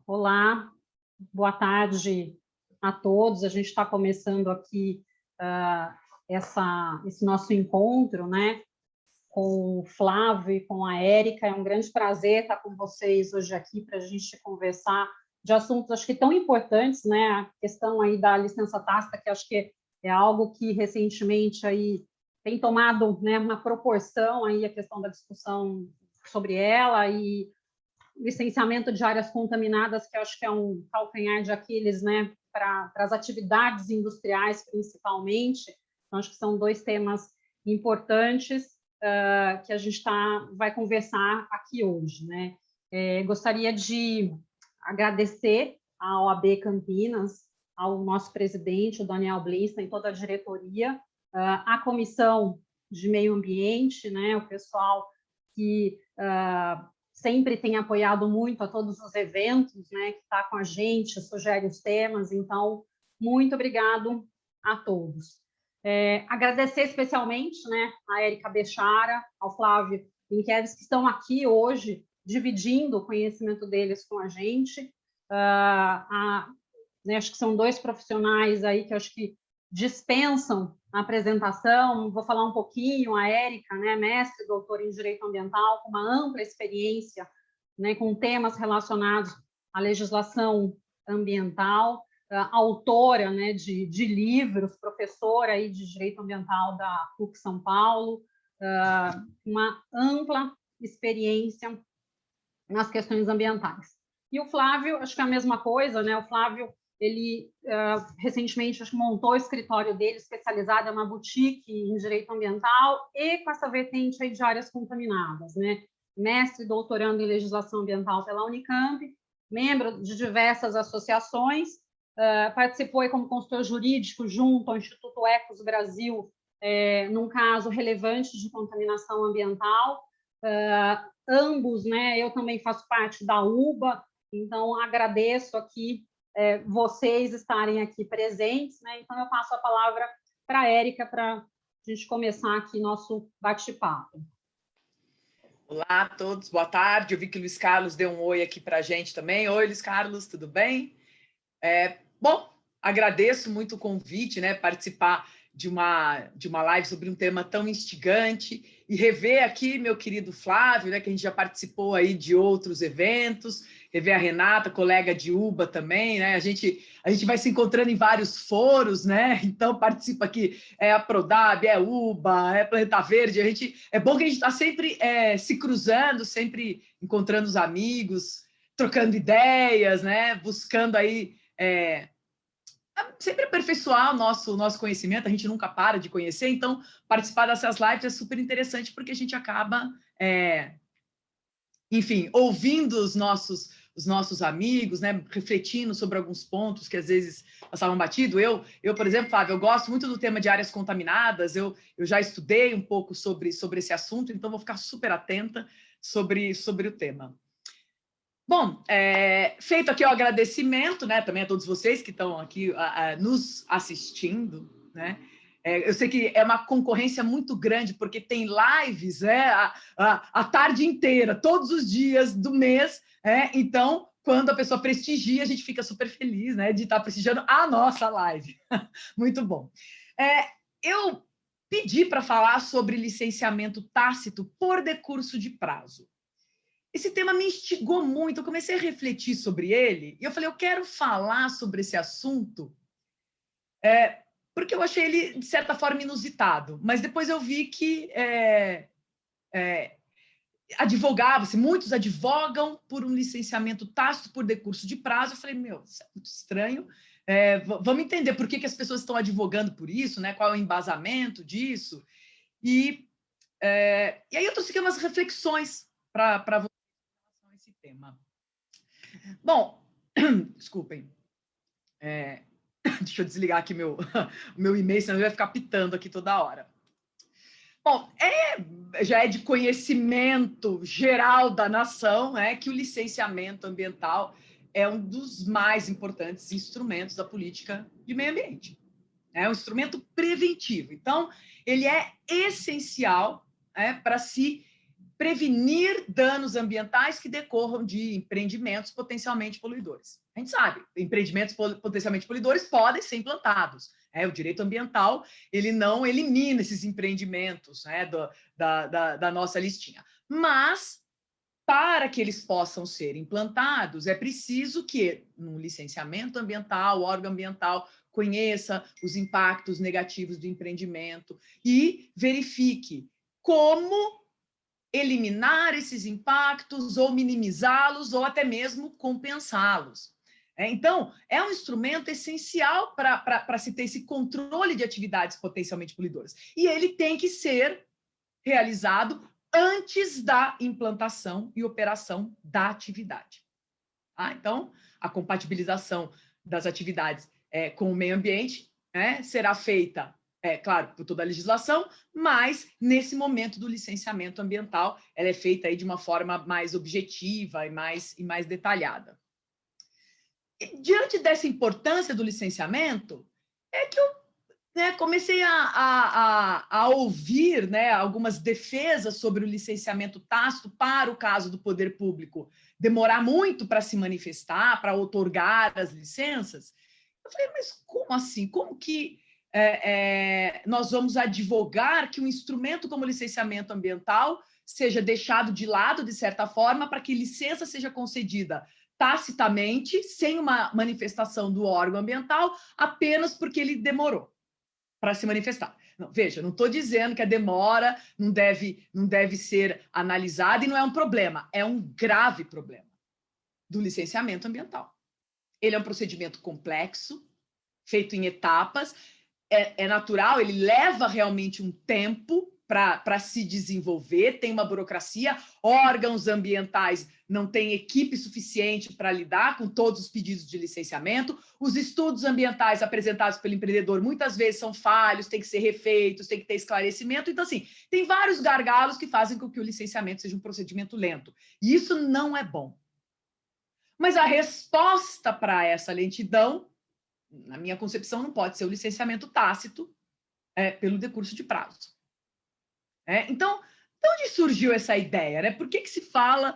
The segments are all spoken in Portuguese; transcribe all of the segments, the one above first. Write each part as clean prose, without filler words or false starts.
Olá, boa tarde a todos. A gente está começando aqui esse nosso encontro, né, com o Flávio e com a Érica. É um grande prazer estar com vocês hoje aqui para a gente conversar de assuntos, acho que tão importantes, né? A questão aí da licença tácita, que acho que é algo que recentemente aí tem tomado, né, uma proporção aí a questão da discussão sobre ela e licenciamento de áreas contaminadas, que eu acho que é um calcanhar de Aquiles, né, para as atividades industriais, principalmente. Então, acho que são dois temas importantes que a gente vai conversar aqui hoje, né? Gostaria de agradecer à OAB Campinas, ao nosso presidente, o Daniel Bliston, e toda a diretoria, à comissão de meio ambiente, né, o pessoal que sempre tem apoiado muito a todos os eventos, né, que está com a gente, sugere os temas. Então, muito obrigado a todos. Agradecer especialmente, né, a Érica Bechara, ao Flávio Inqueves, que estão aqui hoje, dividindo o conhecimento deles com a gente. Né, acho que são dois profissionais aí que acho que dispensam a apresentação. Vou falar um pouquinho. A Érica, né, mestre e doutora em Direito Ambiental, com uma ampla experiência, né, com temas relacionados à legislação ambiental, autora, né, de livros, professora aí de Direito Ambiental da PUC São Paulo, uma ampla experiência nas questões ambientais. E o Flávio, acho que é a mesma coisa, né? O Flávio, ele recentemente acho que montou o escritório dele, especializado em uma boutique em direito ambiental e com essa vertente aí de áreas contaminadas, né? Mestre e doutorando em legislação ambiental pela Unicamp, membro de diversas associações, participou aí como consultor jurídico junto ao Instituto Ecos Brasil, num caso relevante de contaminação ambiental. Ambos, né? Eu também faço parte da UBA, então agradeço aqui vocês estarem aqui presentes, né? Então eu passo a palavra para a Érica para a gente começar aqui nosso bate-papo. Olá a todos, boa tarde. Eu vi que o Luiz Carlos deu um oi aqui para a gente também. Oi, Luiz Carlos, tudo bem? Bom, agradeço muito o convite, né? Participar de uma live sobre um tema tão instigante e rever aqui meu querido Flávio, né, que a gente já participou aí de outros eventos, rever a Renata, colega de UBA também, né? A gente vai se encontrando em vários foros, né? Então participa aqui, a Prodab, UBA, Planeta Verde. É bom que a gente está sempre se cruzando, sempre encontrando os amigos, trocando ideias, né? Buscando aí sempre aperfeiçoar o nosso conhecimento. A gente nunca para de conhecer, então participar dessas lives é super interessante porque a gente acaba, enfim, ouvindo os nossos amigos, né, refletindo sobre alguns pontos que às vezes passavam batido. Eu, por exemplo, Flávio, eu gosto muito do tema de áreas contaminadas, eu já estudei um pouco sobre esse assunto, então vou ficar super atenta sobre o tema. Bom, feito aqui o agradecimento, né, também a todos vocês que estão aqui nos assistindo, né? Eu sei que é uma concorrência muito grande, porque tem lives, né, a tarde inteira, todos os dias do mês. Então, quando a pessoa prestigia, a gente fica super feliz, né, de estar prestigiando a nossa live. Muito bom. Eu pedi para falar sobre licenciamento tácito por decurso de prazo. Esse tema me instigou muito, eu comecei a refletir sobre ele, e eu falei, eu quero falar sobre esse assunto, porque eu achei ele, de certa forma, inusitado, mas depois eu vi que advogava-se, muitos advogam por um licenciamento tácito por decurso de prazo. Eu falei, isso é muito estranho, vamos entender por que as pessoas estão advogando por isso, né? Qual é o embasamento disso, e aí eu trouxe aqui umas reflexões para você esse tema. Bom, desculpem. Deixa eu desligar aqui o meu e-mail, senão ele vai ficar pitando aqui toda hora. Bom, já é de conhecimento geral da nação, que o licenciamento ambiental é um dos mais importantes instrumentos da política de meio ambiente. É um instrumento preventivo. Então, ele é essencial para se prevenir danos ambientais que decorram de empreendimentos potencialmente poluidores. A gente sabe, empreendimentos potencialmente poluidores podem ser implantados. O direito ambiental, ele não elimina esses empreendimentos, né, da nossa listinha. Mas, para que eles possam ser implantados, é preciso que, no licenciamento ambiental, o órgão ambiental conheça os impactos negativos do empreendimento e verifique como eliminar esses impactos ou minimizá-los ou até mesmo compensá-los. Então, é um instrumento essencial para se ter esse controle de atividades potencialmente poluidoras. E ele tem que ser realizado antes da implantação e operação da atividade. Então, a compatibilização das atividades com o meio ambiente será feita, claro, por toda a legislação, mas nesse momento do licenciamento ambiental, ela é feita aí de uma forma mais objetiva e mais detalhada. E, diante dessa importância do licenciamento, é que eu comecei a ouvir, algumas defesas sobre o licenciamento tácito para o caso do poder público demorar muito para se manifestar, para outorgar as licenças. Eu falei, mas como assim? Como que nós vamos advogar que um instrumento como licenciamento ambiental seja deixado de lado, de certa forma, para que licença seja concedida tacitamente, sem uma manifestação do órgão ambiental, apenas porque ele demorou para se manifestar? Não, veja, não estou dizendo que a demora não deve ser analisada e não é um problema, é um grave problema do licenciamento ambiental. Ele é um procedimento complexo, feito em etapas, é natural, ele leva realmente um tempo para se desenvolver, tem uma burocracia, órgãos ambientais não têm equipe suficiente para lidar com todos os pedidos de licenciamento, os estudos ambientais apresentados pelo empreendedor muitas vezes são falhos, têm que ser refeitos, tem que ter esclarecimento, então assim, tem vários gargalos que fazem com que o licenciamento seja um procedimento lento, e isso não é bom. Mas a resposta para essa lentidão, na minha concepção, não pode ser o licenciamento tácito pelo decurso de prazo. Então, de onde surgiu essa ideia? Por que se fala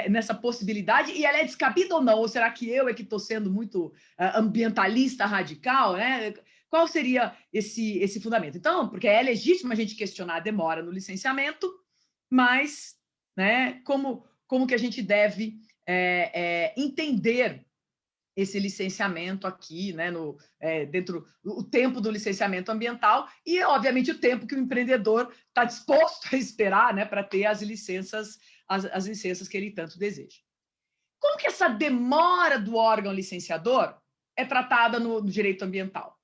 nessa possibilidade? E ela é descabida ou não? Ou será que eu que estou sendo muito ambientalista radical? Qual seria esse fundamento? Então, porque é legítimo a gente questionar a demora no licenciamento, mas como que a gente deve entender esse licenciamento aqui, dentro do tempo do licenciamento ambiental e, obviamente, o tempo que o empreendedor está disposto a esperar para ter as licenças que ele tanto deseja. Como que essa demora do órgão licenciador é tratada no direito ambiental?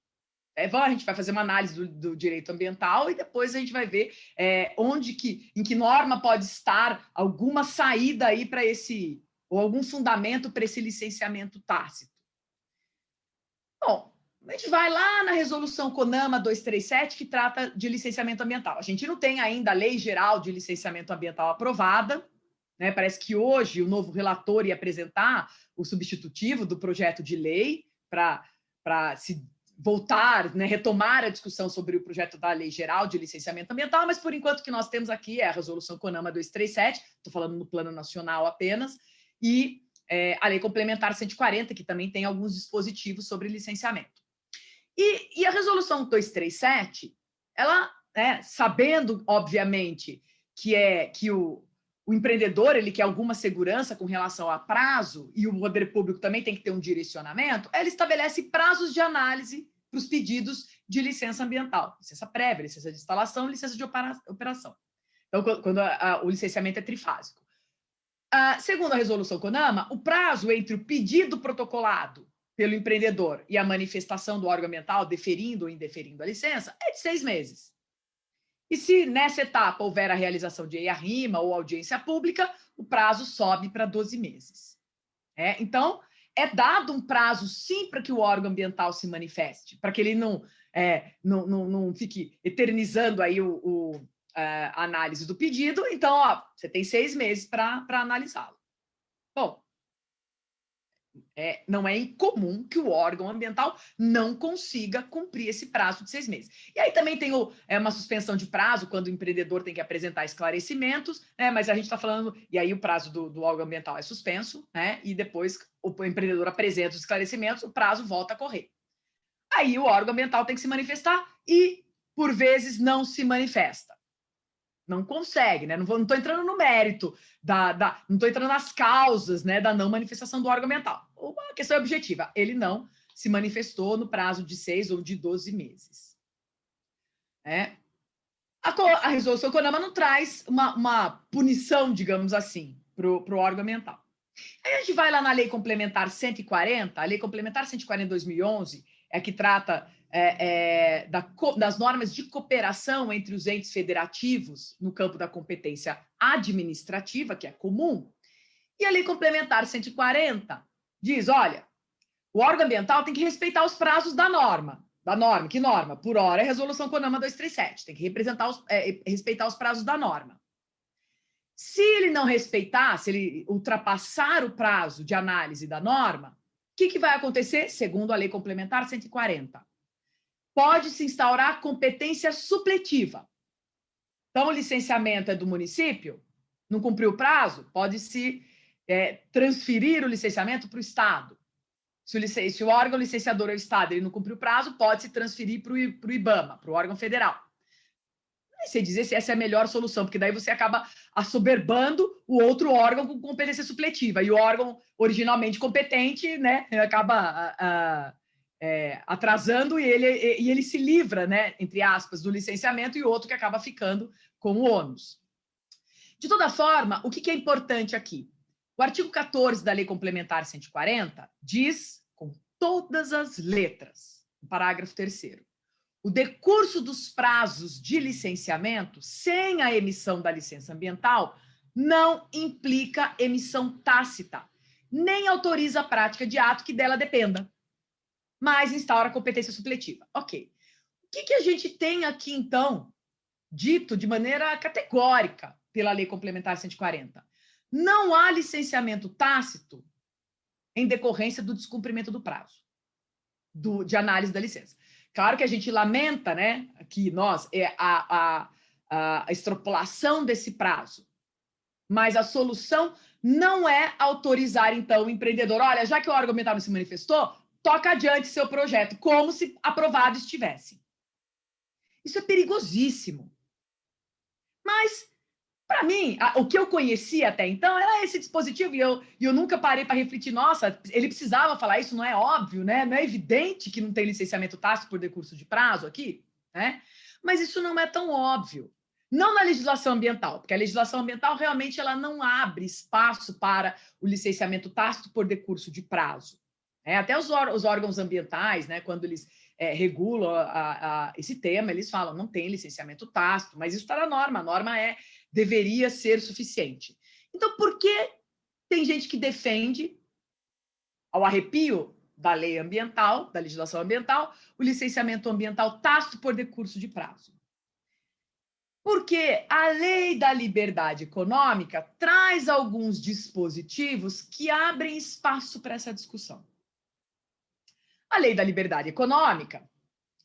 A gente vai fazer uma análise do direito ambiental e depois a gente vai ver em que norma pode estar alguma saída aí para ou algum fundamento para esse licenciamento tácito. Bom, a gente vai lá na resolução CONAMA 237, que trata de licenciamento ambiental. A gente não tem ainda a Lei Geral de Licenciamento Ambiental aprovada, parece que hoje o novo relator ia apresentar o substitutivo do projeto de lei para se voltar, retomar a discussão sobre o projeto da Lei Geral de Licenciamento Ambiental, mas por enquanto o que nós temos aqui é a resolução CONAMA 237, estou falando no plano nacional apenas, e a Lei Complementar 140, que também tem alguns dispositivos sobre licenciamento. E a Resolução 237, ela, sabendo, obviamente, que o empreendedor ele quer alguma segurança com relação a prazo, e o poder público também tem que ter um direcionamento, ela estabelece prazos de análise para os pedidos de licença ambiental, licença prévia, licença de instalação, licença de operação. Então, quando o licenciamento é trifásico. Segundo a resolução CONAMA, o prazo entre o pedido protocolado pelo empreendedor e a manifestação do órgão ambiental, deferindo ou indeferindo a licença, é de 6 meses. E se nessa etapa houver a realização de EIA-RIMA ou audiência pública, o prazo sobe para 12 meses. Então, é dado um prazo, sim, para que o órgão ambiental se manifeste, para que ele não fique eternizando aí a análise do pedido. Então, você tem 6 meses para analisá-lo. Bom, não é incomum que o órgão ambiental não consiga cumprir esse prazo de 6 meses. E aí também tem uma suspensão de prazo, quando o empreendedor tem que apresentar esclarecimentos, né? Mas a gente está falando, e aí o prazo do órgão ambiental é suspenso, né? E depois o empreendedor apresenta os esclarecimentos, o prazo volta a correr. Aí o órgão ambiental tem que se manifestar e, por vezes, não se manifesta. Não consegue, né? Não estou entrando no mérito, não estou entrando nas causas, né, da não manifestação do órgão ambiental. Uma questão objetiva, ele não se manifestou no prazo de 6 ou de 12 meses. A resolução CONAMA não traz uma punição, digamos assim, para o órgão ambiental. Aí a gente vai lá na Lei Complementar 140, a Lei Complementar 140 de 2011, é a que trata das normas de cooperação entre os entes federativos no campo da competência administrativa, que é comum, e a Lei Complementar 140 diz, olha, o órgão ambiental tem que respeitar os prazos da norma. Que norma? Por hora é a Resolução CONAMA 237, tem que respeitar os prazos da norma. Se ele não respeitar, se ele ultrapassar o prazo de análise da norma, o que vai acontecer? Segundo a Lei Complementar 140. Pode-se instaurar competência supletiva. Então, o licenciamento é do município, não cumpriu o prazo, pode-se transferir o licenciamento para o Estado. Se o órgão licenciador é o Estado, ele não cumpriu o prazo, pode-se transferir para o IBAMA, para o órgão federal. Não sei dizer se essa é a melhor solução, porque daí você acaba assoberbando o outro órgão com competência supletiva, e o órgão originalmente competente, né, acaba atrasando e ele se livra, né, entre aspas, do licenciamento, e o outro que acaba ficando com o ônus. De toda forma, o que é importante aqui? O artigo 14 da Lei Complementar 140 diz, com todas as letras, no parágrafo 3º, o decurso dos prazos de licenciamento sem a emissão da licença ambiental não implica emissão tácita, nem autoriza a prática de ato que dela dependa, mas instaura competência supletiva. Ok. O que a gente tem aqui, então, dito de maneira categórica pela Lei Complementar 140? Não há licenciamento tácito em decorrência do descumprimento do prazo de análise da licença. Claro que a gente lamenta, né, que a extrapolação desse prazo, mas a solução não é autorizar, então, o empreendedor, olha, já que o órgão ambiental não se manifestou, toca adiante seu projeto, como se aprovado estivesse. Isso é perigosíssimo. Mas, para mim, o que eu conhecia até então era esse dispositivo, e eu nunca parei para refletir, nossa, ele precisava falar isso, não é óbvio, né? Não é evidente que não tem licenciamento tácito por decurso de prazo aqui, né? Mas isso não é tão óbvio. Não na legislação ambiental, porque a legislação ambiental realmente ela não abre espaço para o licenciamento tácito por decurso de prazo. Até os órgãos ambientais, né, quando eles regulam esse tema, eles falam, não tem licenciamento tácito, mas isso está na norma, a norma deveria ser suficiente. Então, por que tem gente que defende, ao arrepio da lei ambiental, da legislação ambiental, o licenciamento ambiental tácito por decurso de prazo? Porque a lei da liberdade econômica traz alguns dispositivos que abrem espaço para essa discussão. A lei da liberdade econômica,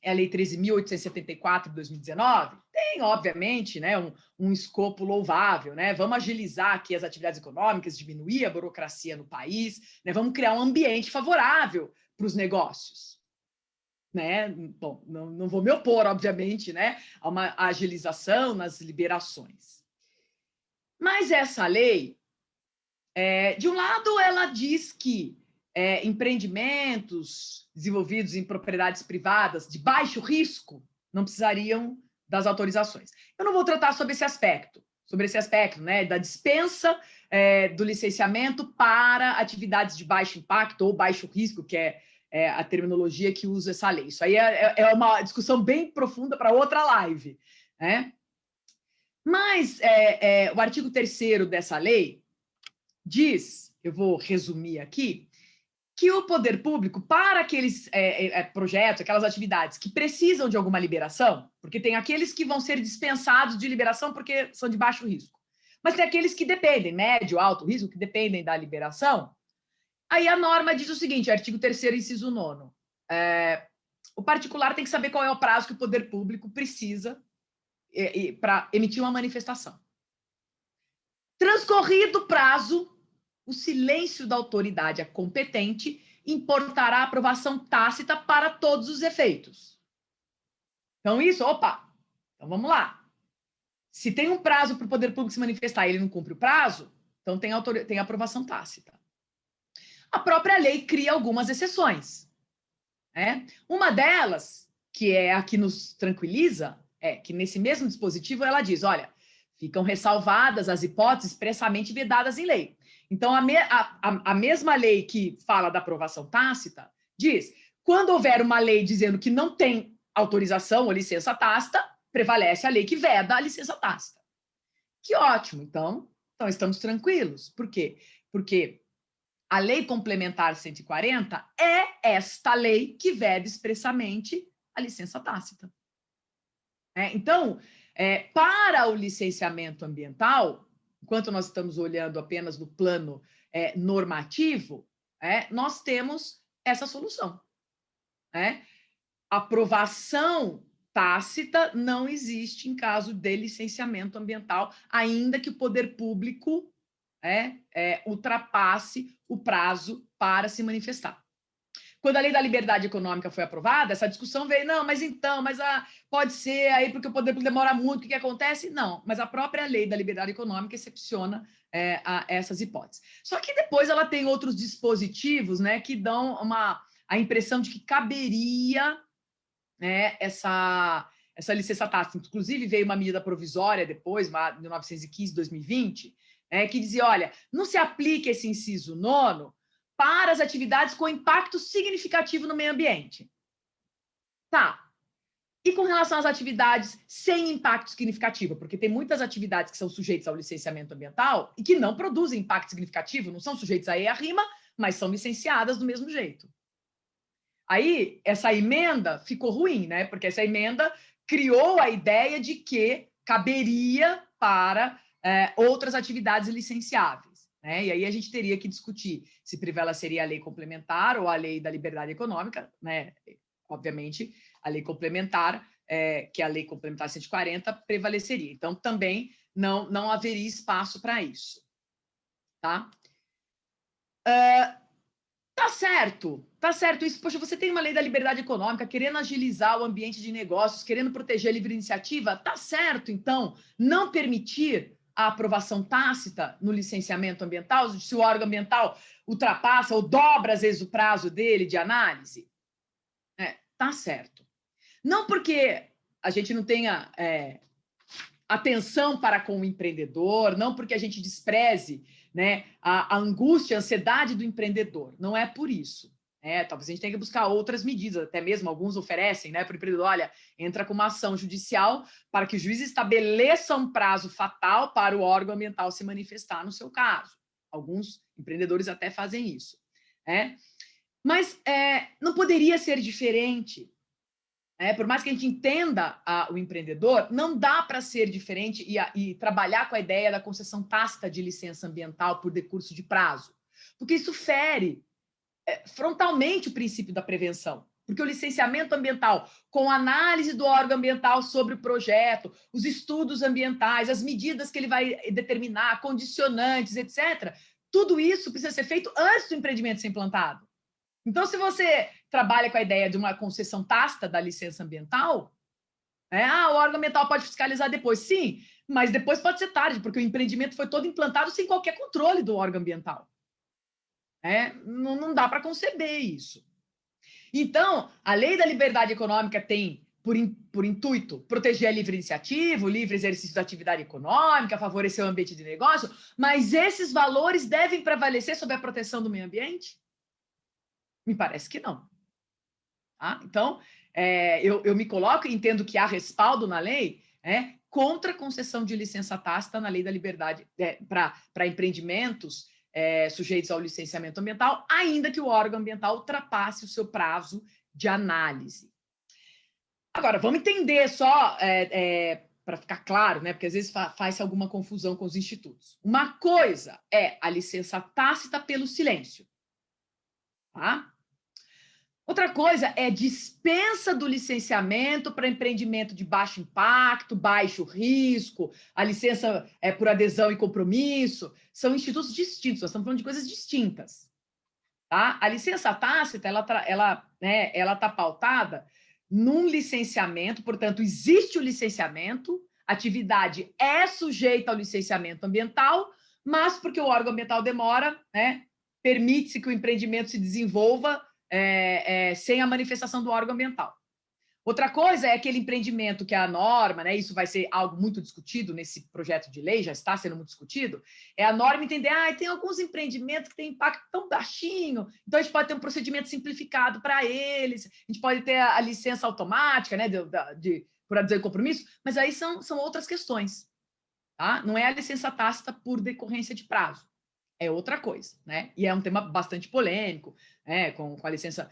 é a Lei 13.874 de 2019, tem, obviamente, né, um escopo louvável, né? Vamos agilizar aqui as atividades econômicas, diminuir a burocracia no país, né? Vamos criar um ambiente favorável para os negócios. Né? Bom, não vou me opor, obviamente, né, a uma agilização nas liberações. Mas essa lei, de um lado, ela diz que empreendimentos desenvolvidos em propriedades privadas de baixo risco não precisariam das autorizações. Eu não vou tratar sobre esse aspecto, né, da dispensa do licenciamento para atividades de baixo impacto ou baixo risco, que é a terminologia que usa essa lei. Isso aí é uma discussão bem profunda para outra live, né? Mas o artigo 3º dessa lei diz, eu vou resumir aqui, que o poder público, para aqueles projetos, aquelas atividades que precisam de alguma liberação, porque tem aqueles que vão ser dispensados de liberação porque são de baixo risco, mas tem aqueles que dependem, médio, alto risco, que dependem da liberação, Aí a norma diz o seguinte, artigo 3º, inciso 9º, o particular tem que saber qual é o prazo que o poder público precisa para emitir uma manifestação. Transcorrido o prazo, o silêncio da autoridade competente importará aprovação tácita para todos os efeitos. Então, então vamos lá. Se tem um prazo para o poder público se manifestar e ele não cumpre o prazo, então tem aprovação tácita. A própria lei cria algumas exceções. Uma delas, que é a que nos tranquiliza, é que nesse mesmo dispositivo ela diz, olha, ficam ressalvadas as hipóteses expressamente vedadas em lei. Então, a mesma lei que fala da aprovação tácita diz, quando houver uma lei dizendo que não tem autorização ou licença tácita, prevalece a lei que veda a licença tácita. Que ótimo, então estamos tranquilos. Por quê? Porque a Lei Complementar 140 é esta lei que veda expressamente a licença tácita. Então, para o licenciamento ambiental, enquanto nós estamos olhando apenas no plano normativo, nós temos essa solução. Aprovação tácita não existe em caso de licenciamento ambiental, ainda que o poder público ultrapasse o prazo para se manifestar. Quando a Lei da Liberdade Econômica foi aprovada, essa discussão veio, pode ser aí porque o poder público demora muito, o que acontece? Não, mas a própria Lei da Liberdade Econômica excepciona essas hipóteses. Só que depois ela tem outros dispositivos, que dão a impressão de que caberia essa licença tácita. Inclusive, veio uma medida provisória depois, 1915, 2020, que dizia, olha, não se aplica esse inciso 9º para as atividades com impacto significativo no meio ambiente. Tá. E com relação às atividades sem impacto significativo? Porque tem muitas atividades que são sujeitas ao licenciamento ambiental e que não produzem impacto significativo, não são sujeitas a EIA-RIMA, mas são licenciadas do mesmo jeito. Aí, essa emenda ficou ruim, porque essa emenda criou a ideia de que caberia para outras atividades licenciáveis. E aí a gente teria que discutir se prevaleceria a lei complementar ou a lei da liberdade econômica, Obviamente, a lei complementar, que é a lei complementar 140, prevaleceria. Então, também não haveria espaço para isso. Tá? Tá certo isso. Poxa, você tem uma lei da liberdade econômica querendo agilizar o ambiente de negócios, querendo proteger a livre iniciativa, tá certo, então, não permitir a aprovação tácita no licenciamento ambiental, se o órgão ambiental ultrapassa ou dobra, às vezes, o prazo dele de análise? Tá certo. Não porque a gente não tenha atenção para com o empreendedor, não porque a gente despreze a angústia, a ansiedade do empreendedor. Não é por isso. Talvez a gente tenha que buscar outras medidas, até mesmo alguns oferecem para o empreendedor, olha, entra com uma ação judicial para que o juiz estabeleça um prazo fatal para o órgão ambiental se manifestar no seu caso. Alguns empreendedores até fazem isso. Mas não poderia ser diferente. Por mais que a gente entenda o empreendedor, não dá para ser diferente e trabalhar com a ideia da concessão tácita de licença ambiental por decurso de prazo, porque isso fere frontalmente o princípio da prevenção, porque o licenciamento ambiental, com análise do órgão ambiental sobre o projeto, os estudos ambientais, as medidas que ele vai determinar, condicionantes, etc., tudo isso precisa ser feito antes do empreendimento ser implantado. Então, se você trabalha com a ideia de uma concessão tácita da licença ambiental, o órgão ambiental pode fiscalizar depois. Sim, mas depois pode ser tarde, porque o empreendimento foi todo implantado sem qualquer controle do órgão ambiental. Não dá para conceber isso. Então, a lei da liberdade econômica tem por intuito proteger a livre iniciativa, o livre exercício da atividade econômica, favorecer o ambiente de negócio, mas esses valores devem prevalecer sobre a proteção do meio ambiente? Me parece que não. Tá? Então, eu me coloco e entendo que há respaldo na lei contra a concessão de licença tácita na lei da liberdade para empreendimentos sujeitos ao licenciamento ambiental, ainda que o órgão ambiental ultrapasse o seu prazo de análise. Agora, vamos entender só, para ficar claro, porque às vezes faz alguma confusão com os institutos. Uma coisa é a licença tácita pelo silêncio. tá? Outra coisa é dispensa do licenciamento para empreendimento de baixo impacto, baixo risco, a licença é por adesão e compromisso, são institutos distintos, nós estamos falando de coisas distintas. Tá? A licença tácita, ela tá pautada num licenciamento, portanto, existe o licenciamento, a atividade é sujeita ao licenciamento ambiental, mas porque o órgão ambiental demora, né, permite-se que o empreendimento se desenvolva sem a manifestação do órgão ambiental. Outra coisa é aquele empreendimento que é a norma, né? Isso vai ser algo muito discutido nesse projeto de lei, já está sendo muito discutido, é a norma entender, tem alguns empreendimentos que têm impacto tão baixinho, então a gente pode ter um procedimento simplificado para eles, a gente pode ter a licença automática, né, por adesão e compromisso, mas aí são outras questões, tá? Não é a licença tácita por decorrência de prazo, é outra coisa, né? E é um tema bastante polêmico, né? Com a licença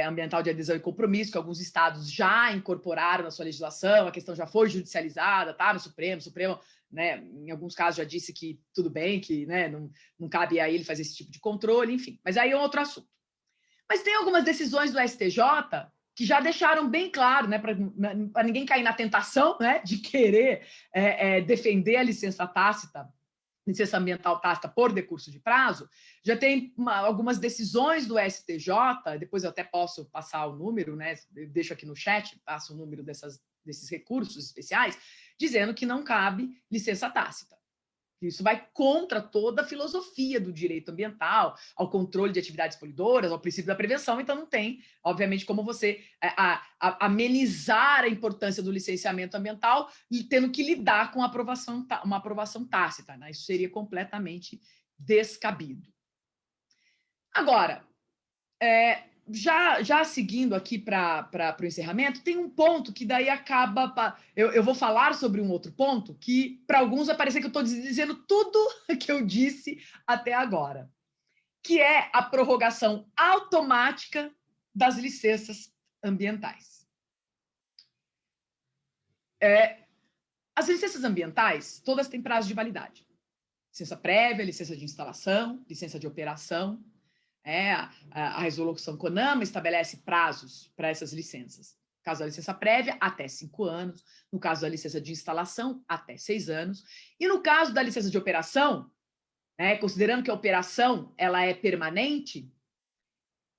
ambiental de adesão e compromisso, que alguns estados já incorporaram na sua legislação, a questão já foi judicializada, tá? No Supremo, né, em alguns casos já disse que tudo bem, que, né, não cabe a ele fazer esse tipo de controle, enfim. Mas aí é outro assunto. Mas tem algumas decisões do STJ que já deixaram bem claro, né, para ninguém cair na tentação, né, de querer defender a licença tácita, licença ambiental tácita por decurso de prazo, já tem algumas decisões do STJ, depois eu até posso passar o número, né? Eu deixo aqui no chat, passo o número desses recursos especiais, dizendo que não cabe licença tácita. Isso vai contra toda a filosofia do direito ambiental, ao controle de atividades poluidoras, ao princípio da prevenção, então não tem, obviamente, como você amenizar a importância do licenciamento ambiental e tendo que lidar com uma aprovação tácita, né? Isso seria completamente descabido. Agora, já seguindo aqui para o encerramento, tem um ponto que daí acaba... Eu vou falar sobre um outro ponto que, para alguns, vai parecer que eu estou dizendo tudo que eu disse até agora, que é a prorrogação automática das licenças ambientais. As licenças ambientais, todas têm prazo de validade. Licença prévia, licença de instalação, licença de operação. A resolução CONAMA estabelece prazos para essas licenças. No caso da licença prévia, até 5 anos. No caso da licença de instalação, até 6 anos. E no caso da licença de operação, considerando que a operação ela é permanente,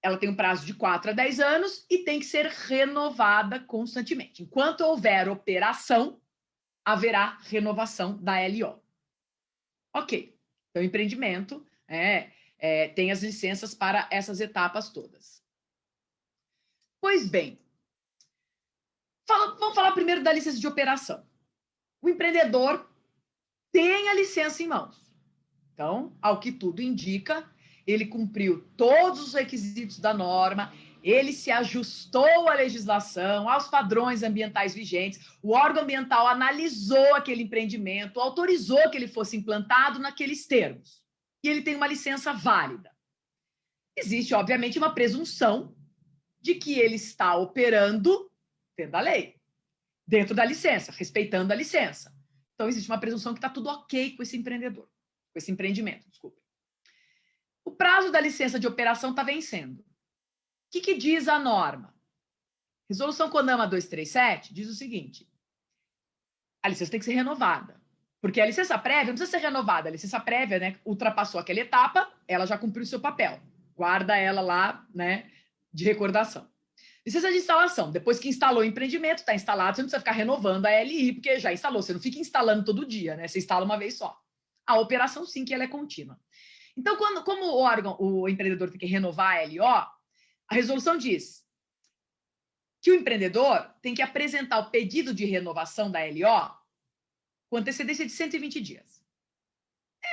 ela tem um prazo de 4 a 10 anos e tem que ser renovada constantemente. Enquanto houver operação, haverá renovação da LO. Ok. Então, empreendimento tem as licenças para essas etapas todas. Pois bem, vamos falar primeiro da licença de operação. O empreendedor tem a licença em mãos. Então, ao que tudo indica, ele cumpriu todos os requisitos da norma, ele se ajustou à legislação, aos padrões ambientais vigentes, o órgão ambiental analisou aquele empreendimento, autorizou que ele fosse implantado naqueles termos. E ele tem uma licença válida. Existe, obviamente, uma presunção de que ele está operando dentro da lei, dentro da licença, respeitando a licença. Então, existe uma presunção que está tudo ok com esse empreendedor, com esse empreendimento, desculpe. O prazo da licença de operação está vencendo. O que diz a norma? Resolução CONAMA 237 diz o seguinte: a licença tem que ser renovada. Porque a licença prévia não precisa ser renovada. A licença prévia, né, ultrapassou aquela etapa, ela já cumpriu o seu papel. Guarda ela lá, né, de recordação. Licença de instalação. Depois que instalou o empreendimento, está instalado, você não precisa ficar renovando a LI, porque já instalou. Você não fica instalando todo dia, né? Você instala uma vez só. A operação, sim, que ela é contínua. Então, como o empreendedor tem que renovar a LO, a resolução diz que o empreendedor tem que apresentar o pedido de renovação da LO com antecedência de 120 dias.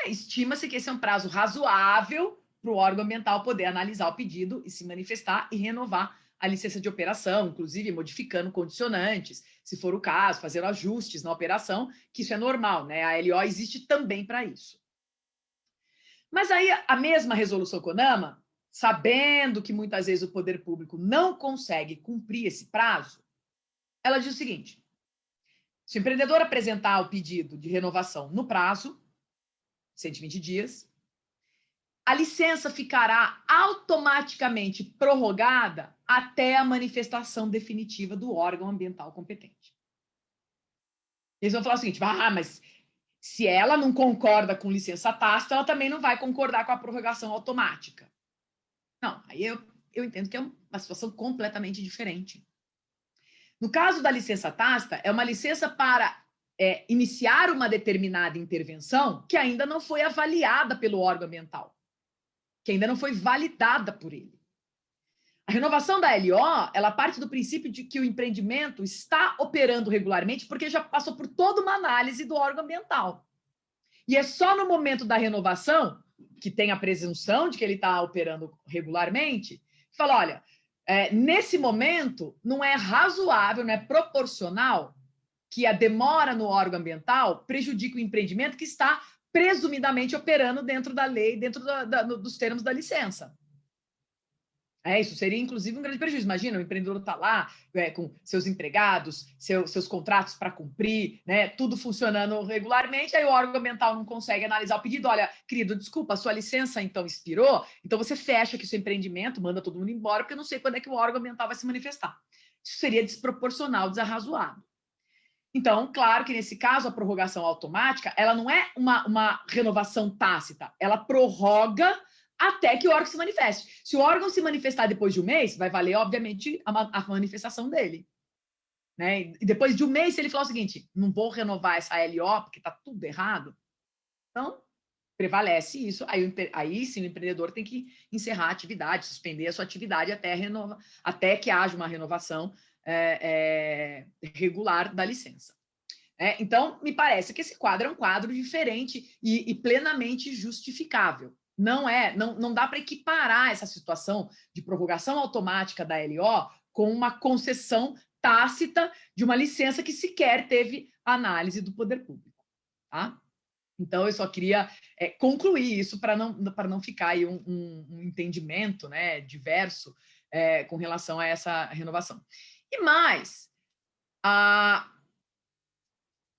Estima-se que esse é um prazo razoável para o órgão ambiental poder analisar o pedido e se manifestar e renovar a licença de operação, inclusive modificando condicionantes, se for o caso, fazendo ajustes na operação, que isso é normal, né? A LO existe também para isso. Mas aí a mesma resolução CONAMA, sabendo que muitas vezes o poder público não consegue cumprir esse prazo, ela diz o seguinte: se o empreendedor apresentar o pedido de renovação no prazo, 120 dias, a licença ficará automaticamente prorrogada até a manifestação definitiva do órgão ambiental competente. Eles vão falar o seguinte, mas se ela não concorda com licença tácita, ela também não vai concordar com a prorrogação automática. Não, aí eu entendo que é uma situação completamente diferente. No caso da licença tácita, é uma licença para iniciar uma determinada intervenção que ainda não foi avaliada pelo órgão ambiental, que ainda não foi validada por ele. A renovação da LO, ela parte do princípio de que o empreendimento está operando regularmente porque já passou por toda uma análise do órgão ambiental. E é só no momento da renovação, que tem a presunção de que ele está operando regularmente, que fala, olha, nesse momento não é razoável, não é proporcional que a demora no órgão ambiental prejudique o empreendimento que está presumidamente operando dentro da lei, dentro dos termos da licença. Isso seria, inclusive, um grande prejuízo. Imagina, o empreendedor está lá com seus empregados, seus contratos para cumprir, né, tudo funcionando regularmente, aí o órgão ambiental não consegue analisar o pedido. Olha, querido, desculpa, a sua licença, então, expirou, então você fecha aqui o seu empreendimento, manda todo mundo embora, porque eu não sei quando é que o órgão ambiental vai se manifestar. Isso seria desproporcional, desarrazoado. Então, claro que, nesse caso, a prorrogação automática, ela não é uma renovação tácita, ela prorroga até que o órgão se manifeste. Se o órgão se manifestar depois de um mês, vai valer, obviamente, a manifestação dele. Né? E depois de um mês, se ele falar o seguinte, não vou renovar essa LO porque está tudo errado, então prevalece isso. Aí sim o empreendedor tem que encerrar a atividade, suspender a sua atividade até que haja uma renovação regular da licença. Então, me parece que esse quadro é um quadro diferente e plenamente justificável. Não dá para equiparar essa situação de prorrogação automática da LO com uma concessão tácita de uma licença que sequer teve análise do poder público. Tá? Então, eu só queria concluir isso para não ficar aí um entendimento, né, diverso com relação a essa renovação. E mais, a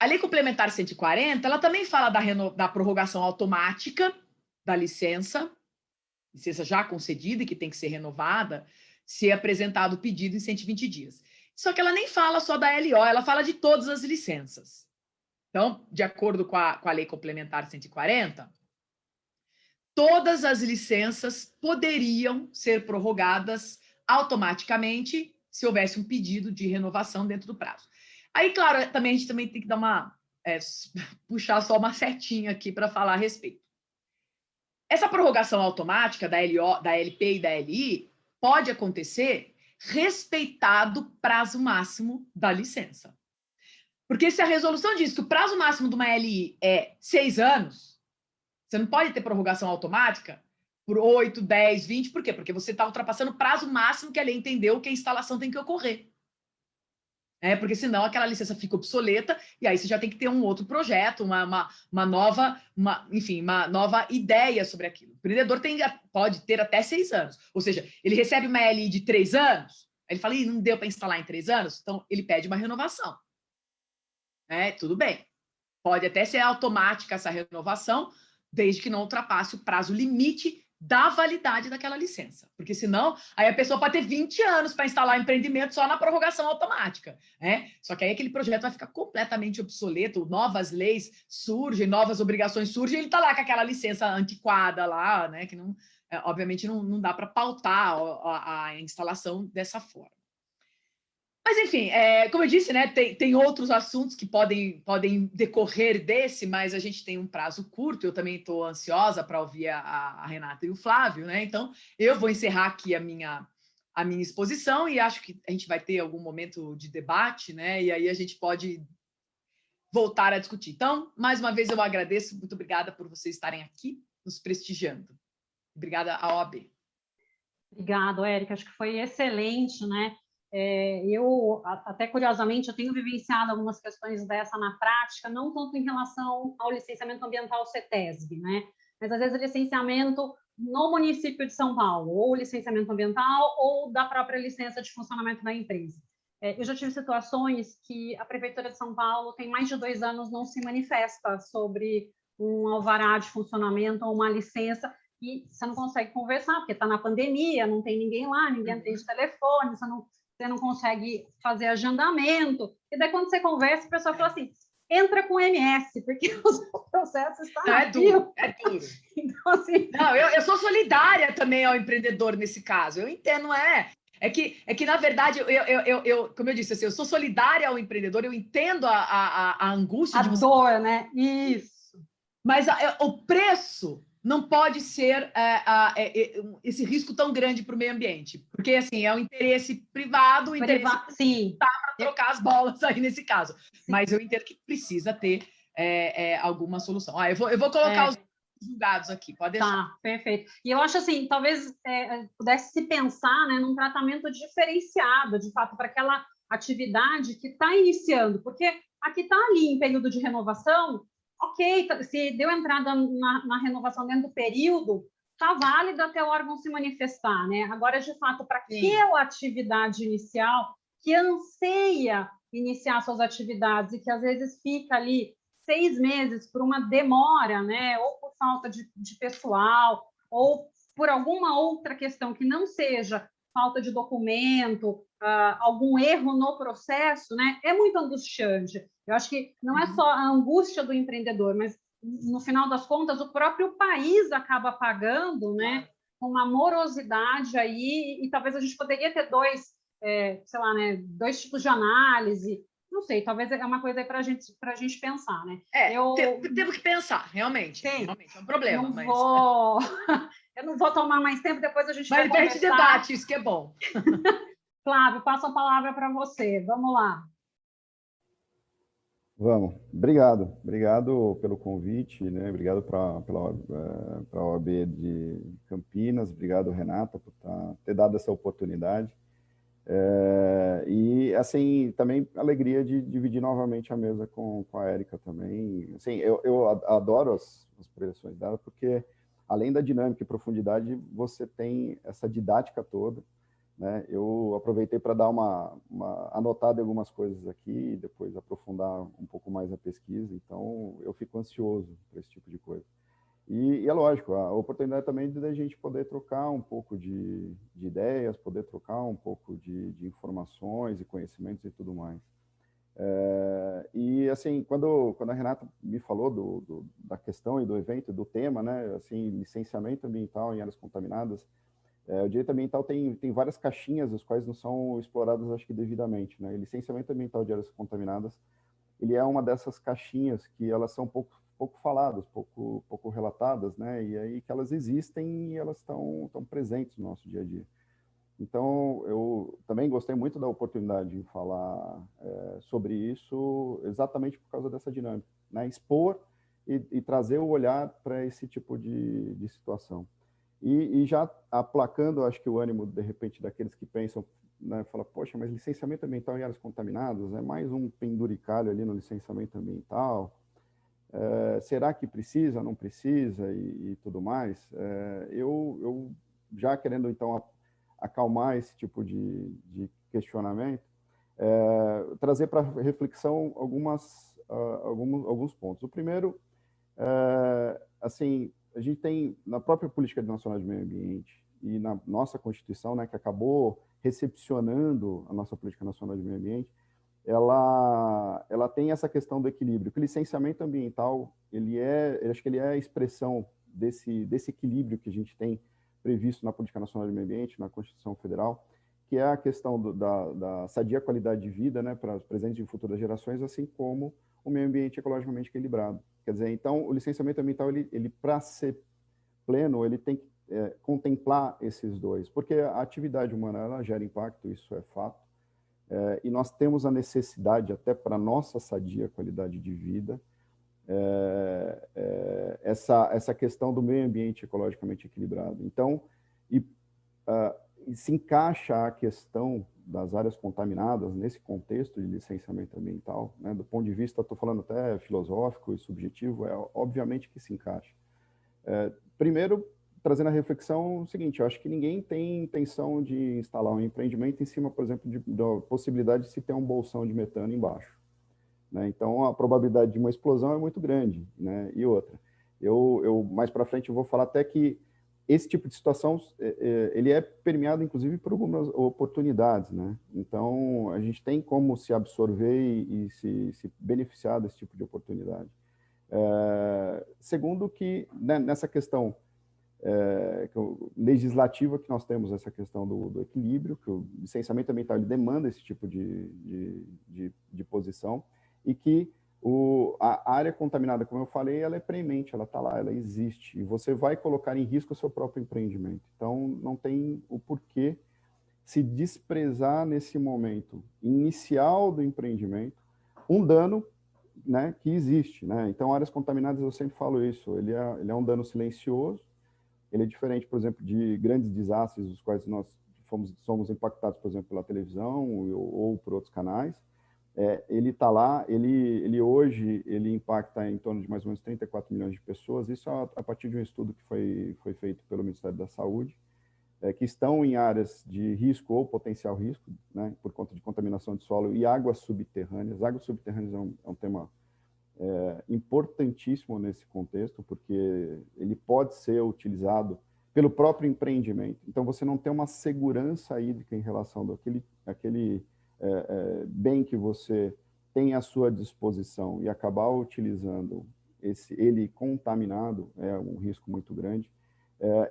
Lei Complementar 140, ela também fala da prorrogação automática da licença já concedida e que tem que ser renovada, se apresentado o pedido em 120 dias. Só que ela nem fala só da LO, ela fala de todas as licenças. Então, de acordo com a Lei Complementar 140, todas as licenças poderiam ser prorrogadas automaticamente se houvesse um pedido de renovação dentro do prazo. Aí, claro, também a gente também tem que dar puxar só uma setinha aqui para falar a respeito. Essa prorrogação automática da LO, da LP e da LI pode acontecer respeitado o prazo máximo da licença. Porque se a resolução diz que o prazo máximo de uma LI é 6 anos, você não pode ter prorrogação automática por 8, 10, 20. Por quê? Porque você está ultrapassando o prazo máximo que a lei entendeu que a instalação tem que ocorrer. Porque senão aquela licença fica obsoleta e aí você já tem que ter um outro projeto, uma nova ideia sobre aquilo. O empreendedor pode ter até 6 anos. Ou seja, ele recebe uma LI de 3 anos, aí ele fala, não deu para instalar em 3 anos, então ele pede uma renovação. Tudo bem. Pode até ser automática essa renovação, desde que não ultrapasse o prazo limite da validade daquela licença. Porque senão, aí a pessoa pode ter 20 anos para instalar um empreendimento só na prorrogação automática. Só que aí aquele projeto vai ficar completamente obsoleto, novas leis surgem, novas obrigações surgem, e ele está lá com aquela licença antiquada lá, né, que não, obviamente não dá para pautar a instalação dessa forma. Mas, enfim, como eu disse, né, tem outros assuntos que podem decorrer desse, mas a gente tem um prazo curto. Eu também estou ansiosa para ouvir a Renata e o Flávio, né? Então, eu vou encerrar aqui a minha exposição e acho que a gente vai ter algum momento de debate, né? E aí a gente pode voltar a discutir. Então, mais uma vez, eu agradeço. Muito obrigada por vocês estarem aqui nos prestigiando. Obrigada à OAB. Obrigada, Érica. Acho que foi excelente, né? Eu, até curiosamente, eu tenho vivenciado algumas questões dessa na prática, não tanto em relação ao licenciamento ambiental CETESB, né? Mas, às vezes, o licenciamento no município de São Paulo, ou licenciamento ambiental, ou da própria licença de funcionamento da empresa. Eu já tive situações que a Prefeitura de São Paulo tem mais de 2 anos não se manifesta sobre um alvará de funcionamento ou uma licença, e você não consegue conversar, porque está na pandemia, não tem ninguém lá, ninguém atende telefone, você não consegue fazer agendamento. E daí, quando você conversa, a pessoa fala assim, entra com MS, porque o processo está Não, é duro, é duro. Então, assim... Não, eu sou solidária também ao empreendedor nesse caso. Eu entendo, não é? É que na verdade, como eu disse, assim, eu sou solidária ao empreendedor, eu entendo a angústia a de você. dor, né? Isso. Mas o preço não pode ser esse risco tão grande para o meio ambiente. Porque, assim, é um interesse privado, sim, para trocar as bolas aí nesse caso. Sim. Mas eu entendo que precisa ter alguma solução. Eu vou colocar os julgados aqui, pode deixar. Tá, perfeito. E eu acho assim, talvez pudesse se pensar, né, num tratamento diferenciado, de fato, para aquela atividade que está iniciando, porque aqui está ali em período de renovação, ok, se deu entrada na renovação dentro do período, está válido até o órgão se manifestar, né? Agora, de fato, para aquela atividade inicial que anseia iniciar suas atividades e que às vezes fica ali 6 meses por uma demora, né? Ou por falta de pessoal, ou por alguma outra questão que não seja falta de documento, algum erro no processo, né? É muito angustiante. Eu acho que não é só a angústia do empreendedor, mas no final das contas o próprio país acaba pagando, né? Uma morosidade aí, e talvez a gente poderia ter sei lá, né? 2 tipos de análise. Não sei, talvez é uma coisa aí para a gente pensar, né? Temos que pensar, realmente. Realmente é um problema. Eu não vou tomar mais tempo, depois a gente vai conversar. Mas a gente debate, isso que é bom. Flávio, passo a palavra para você. Vamos lá. Vamos. Obrigado pelo convite, né? Obrigado para a OAB de Campinas, obrigado, Renata, por ter dado essa oportunidade. E, assim, também alegria de dividir novamente a mesa com a Érica também. Assim, eu adoro as projeções dela, porque, além da dinâmica e profundidade, você tem essa didática toda, né? Eu aproveitei para dar uma anotada em algumas coisas aqui e depois aprofundar um pouco mais a pesquisa, então eu fico ansioso para esse tipo de coisa. E é lógico, a oportunidade também de a gente poder trocar um pouco de ideias, poder trocar um pouco de informações e conhecimentos e tudo mais. E, assim, quando a Renata me falou da questão e do evento, do tema, né, assim, licenciamento ambiental em áreas contaminadas, o direito ambiental tem várias caixinhas, as quais não são exploradas, acho que devidamente, né? E licenciamento ambiental de áreas contaminadas, ele é uma dessas caixinhas que elas são pouco faladas, pouco relatadas, né? E aí que elas existem e elas estão presentes no nosso dia a dia. Então, eu também gostei muito da oportunidade de falar sobre isso, exatamente por causa dessa dinâmica, né? Expor e trazer o olhar para esse tipo de situação. E já aplacando, acho que o ânimo, de repente, daqueles que pensam, né, fala, poxa, mas licenciamento ambiental em áreas contaminadas, é mais um penduricalho ali no licenciamento ambiental, será que precisa, não precisa e tudo mais? Eu já querendo, então, acalmar esse tipo de questionamento, trazer para reflexão alguns pontos. O primeiro, assim, a gente tem, na própria Política Nacional de Meio Ambiente e na nossa Constituição, né, que acabou recepcionando a nossa Política Nacional de Meio Ambiente, ela tem essa questão do equilíbrio. O licenciamento ambiental, acho que ele é a expressão desse equilíbrio que a gente tem previsto na Política Nacional de Meio Ambiente, na Constituição Federal, que é a questão da sadia qualidade de vida, né, para as presentes e futuras gerações, assim como o meio ambiente ecologicamente equilibrado. Quer dizer, então, o licenciamento ambiental, ele para ser pleno, ele tem que contemplar esses dois, porque a atividade humana, ela gera impacto, isso é fato, e nós temos a necessidade, até para a nossa sadia qualidade de vida, essa questão do meio ambiente ecologicamente equilibrado. Então, se encaixa a questão das áreas contaminadas nesse contexto de licenciamento ambiental, né, do ponto de vista, estou falando até filosófico e subjetivo, obviamente que se encaixa. Primeiro, trazendo a reflexão seguinte, eu acho que ninguém tem intenção de instalar um empreendimento em cima, por exemplo, da possibilidade de se ter um bolsão de metano embaixo, né? Então, a probabilidade de uma explosão é muito grande, né? E outra, eu mais para frente eu vou falar até que esse tipo de situação, ele é permeado, inclusive, por algumas oportunidades, né? Então, a gente tem como se absorver e se beneficiar desse tipo de oportunidade. Segundo que, né, nessa questão legislativa que nós temos, essa questão do equilíbrio, que o licenciamento ambiental ele demanda esse tipo de posição, e que a área contaminada, como eu falei, ela é premente, ela está lá, ela existe, e você vai colocar em risco o seu próprio empreendimento. Então, não tem o porquê se desprezar nesse momento inicial do empreendimento um dano, né, que existe, né? Então, áreas contaminadas, eu sempre falo isso, ele é um dano silencioso, ele é diferente, por exemplo, de grandes desastres, dos quais nós somos impactados, por exemplo, pela televisão ou por outros canais. Ele está lá, ele hoje ele impacta em torno de mais ou menos 34 milhões de pessoas, isso a partir de um estudo que foi feito pelo Ministério da Saúde, que estão em áreas de risco ou potencial risco, né, por conta de contaminação de solo e águas subterrâneas. Águas subterrâneas é um tema importantíssimo nesse contexto, porque ele pode ser utilizado pelo próprio empreendimento. Então, você não tem uma segurança hídrica em relação àquele bem que você tem à sua disposição e acabar utilizando ele contaminado é um risco muito grande.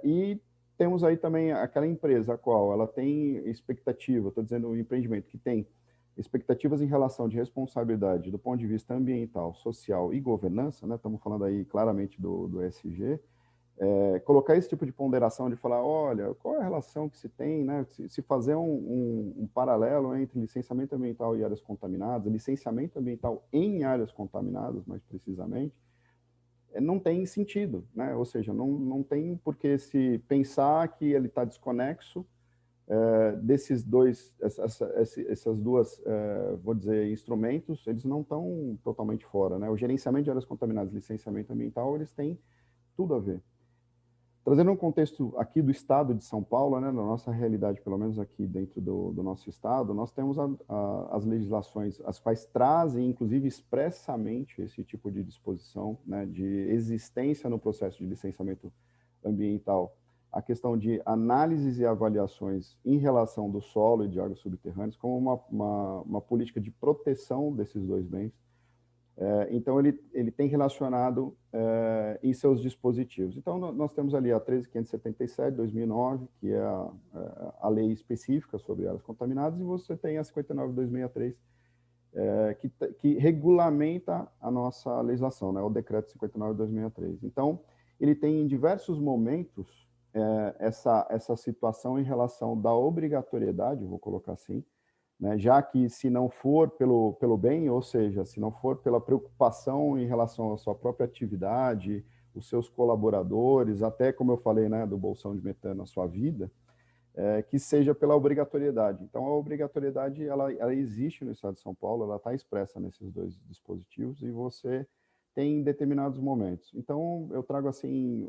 E temos aí também aquela empresa a qual ela tem expectativa, estou dizendo um empreendimento que tem expectativas em relação de responsabilidade do ponto de vista ambiental, social e governança, né? Estamos falando aí claramente do ESG, colocar esse tipo de ponderação de falar, olha, qual é a relação que se tem, né? Se fazer um paralelo entre licenciamento ambiental e áreas contaminadas, licenciamento ambiental em áreas contaminadas, mais precisamente, não tem sentido, né? Ou seja, não tem por que se pensar que ele está desconexo desses dois, essas duas, vou dizer, instrumentos, eles não estão totalmente fora, né? O gerenciamento de áreas contaminadas e licenciamento ambiental, eles têm tudo a ver. Trazendo um contexto aqui do estado de São Paulo, né, na nossa realidade, pelo menos aqui dentro do nosso estado, nós temos as legislações, as quais trazem, inclusive, expressamente esse tipo de disposição, né, de existência no processo de licenciamento ambiental, a questão de análises e avaliações em relação do solo e de águas subterrâneas como uma política de proteção desses dois bens. Então, ele tem relacionado em seus dispositivos. Então, nós temos ali a 13.577, 2009, que é a lei específica sobre áreas contaminadas, e você tem a 59.263, que regulamenta a nossa legislação, né, o decreto 59.263. Então, ele tem em diversos momentos essa situação em relação da obrigatoriedade, vou colocar assim, né, já que se não for pelo bem, ou seja, se não for pela preocupação em relação à sua própria atividade, os seus colaboradores, até como eu falei, né, do bolsão de metano, a sua vida, que seja pela obrigatoriedade. Então, a obrigatoriedade, ela existe no estado de São Paulo, ela está expressa nesses dois dispositivos e você tem em determinados momentos. Então, eu trago assim,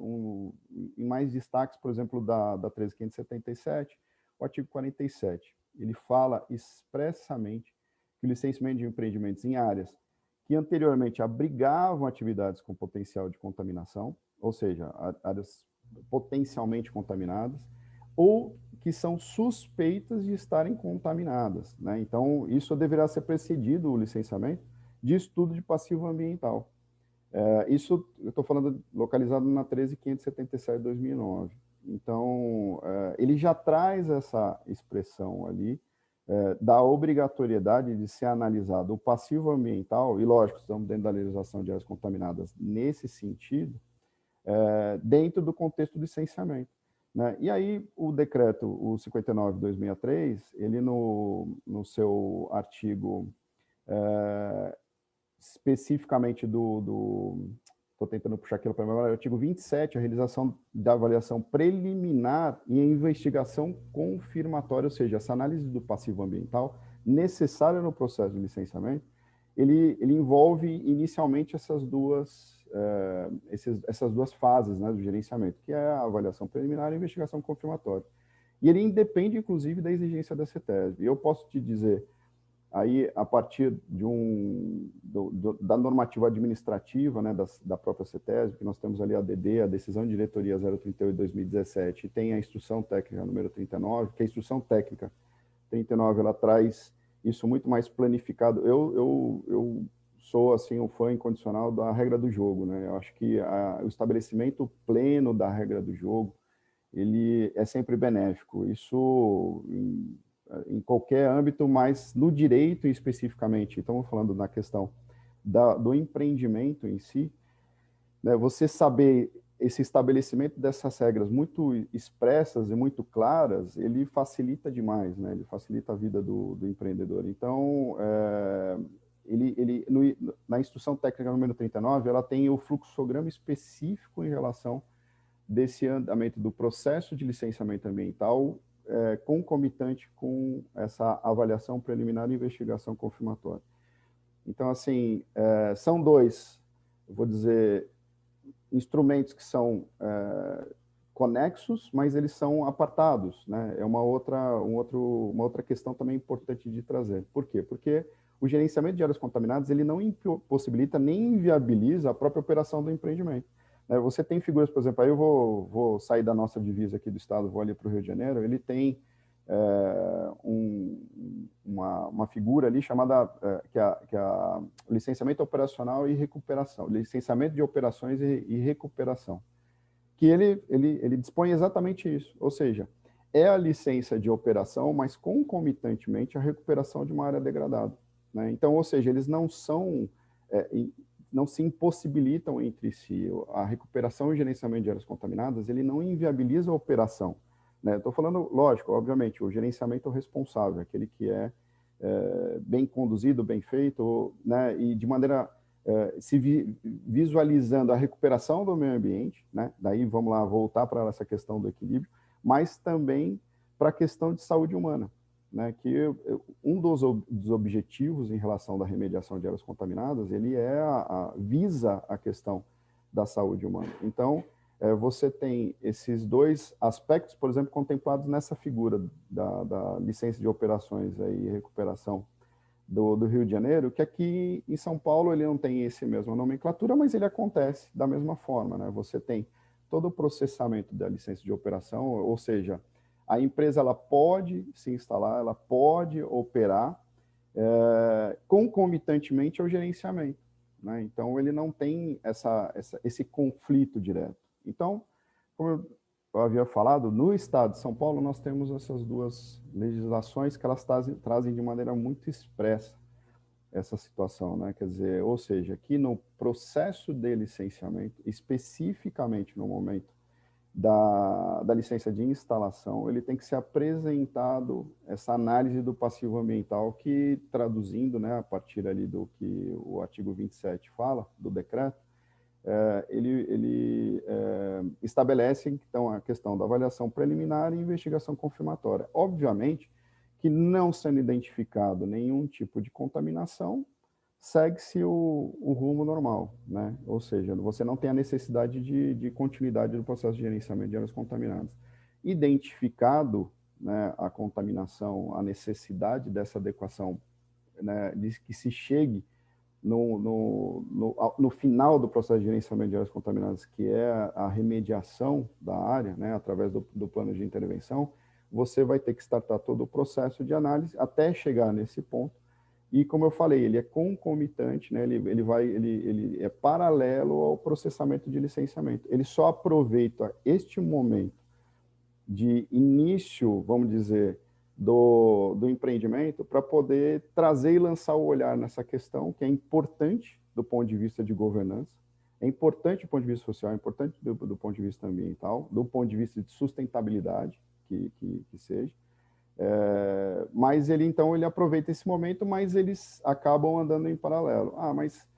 em mais destaques, por exemplo, da 13.577, o artigo 47. Ele fala expressamente que o licenciamento de empreendimentos em áreas que anteriormente abrigavam atividades com potencial de contaminação, ou seja, áreas potencialmente contaminadas, ou que são suspeitas de estarem contaminadas, né? Então, isso deverá ser precedido, o licenciamento, de estudo de passivo ambiental. Isso, eu estou falando localizado na 13.577 de 2009. Então, ele já traz essa expressão ali da obrigatoriedade de ser analisado o passivo ambiental, e lógico, estamos dentro da legislação de áreas contaminadas nesse sentido, dentro do contexto do licenciamento, né? E aí, o decreto, o 59.263, ele no seu artigo, especificamente estou tentando puxar aquilo para a memória, artigo 27, a realização da avaliação preliminar e a investigação confirmatória, ou seja, essa análise do passivo ambiental necessária no processo de licenciamento, ele envolve inicialmente essas duas fases, né, do gerenciamento, que é a avaliação preliminar e a investigação confirmatória. E ele independe, inclusive, da exigência da CETESB. E eu posso te dizer Aí, a partir de da normativa administrativa, né, da própria CETESB, que nós temos ali a DD, a Decisão de Diretoria 038 de 2017, e tem a Instrução Técnica número 39, que a Instrução Técnica 39, ela traz isso muito mais planificado. Eu sou, assim, um fã incondicional da regra do jogo, né? Eu acho que o estabelecimento pleno da regra do jogo, ele é sempre benéfico. Isso em qualquer âmbito, mas no direito especificamente. Estamos falando na questão do empreendimento em si, né? Você saber esse estabelecimento dessas regras muito expressas e muito claras, ele facilita demais, né? Ele facilita a vida do empreendedor. Então, na Instrução Técnica número 39, ela tem o fluxograma específico em relação desse andamento do processo de licenciamento ambiental, concomitante com essa avaliação preliminar e investigação confirmatória. Então, assim, são dois, eu vou dizer, instrumentos que são conexos, mas eles são apartados, né? É uma outra questão também importante de trazer. Por quê? Porque o gerenciamento de áreas contaminadas, ele não impossibilita nem inviabiliza a própria operação do empreendimento. Você tem figuras, por exemplo, aí eu vou sair da nossa divisa aqui do estado, vou ali para o Rio de Janeiro, ele tem uma figura ali chamada que é licenciamento operacional e recuperação, licenciamento de operações e recuperação, que ele dispõe exatamente isso, ou seja, é a licença de operação, mas concomitantemente a recuperação de uma área degradada, né? Então, ou seja, eles não se impossibilitam entre si. A recuperação e gerenciamento de áreas contaminadas, ele não inviabiliza a operação, né? Estou falando, lógico, obviamente, o gerenciamento responsável, aquele que é bem conduzido, bem feito, né? E de maneira visualizando a recuperação do meio ambiente, né? Daí vamos lá voltar para essa questão do equilíbrio, mas também para a questão de saúde humana, né? Que um dos objetivos em relação da remediação de áreas contaminadas, ele visa a questão da saúde humana. Então, você tem esses dois aspectos, por exemplo, contemplados nessa figura da licença de operações e recuperação do Rio de Janeiro, que aqui em São Paulo ele não tem esse mesma nomenclatura, mas ele acontece da mesma forma, né? Você tem todo o processamento da licença de operação, ou seja, a empresa ela pode se instalar, ela pode operar concomitantemente ao gerenciamento, né? Então, ele não tem esse conflito direto. Então, como eu havia falado, no estado de São Paulo, nós temos essas duas legislações que elas trazem de maneira muito expressa essa situação, né? Quer dizer, ou seja, que no processo de licenciamento, especificamente no momento da licença de instalação, ele tem que ser apresentado essa análise do passivo ambiental que, traduzindo, né, a partir ali do que o artigo 27 fala, do decreto, ele estabelece, então, a questão da avaliação preliminar e investigação confirmatória. Obviamente que, não sendo identificado nenhum tipo de contaminação, segue-se o rumo normal, né? Ou seja, você não tem a necessidade de continuidade do processo de gerenciamento de áreas contaminadas. Identificado, né, a contaminação, a necessidade dessa adequação, né, de que se chegue no final do processo de gerenciamento de áreas contaminadas, que é a remediação da área, né, através do plano de intervenção, você vai ter que startar todo o processo de análise até chegar nesse ponto. E, como eu falei, ele é concomitante, né? Ele é paralelo ao processamento de licenciamento. Ele só aproveita este momento de início, vamos dizer, do empreendimento para poder trazer e lançar o olhar nessa questão, que é importante do ponto de vista de governança, é importante do ponto de vista social, é importante do ponto de vista ambiental, do ponto de vista de sustentabilidade, que seja. Mas ele aproveita esse momento, mas eles acabam andando em paralelo. Mas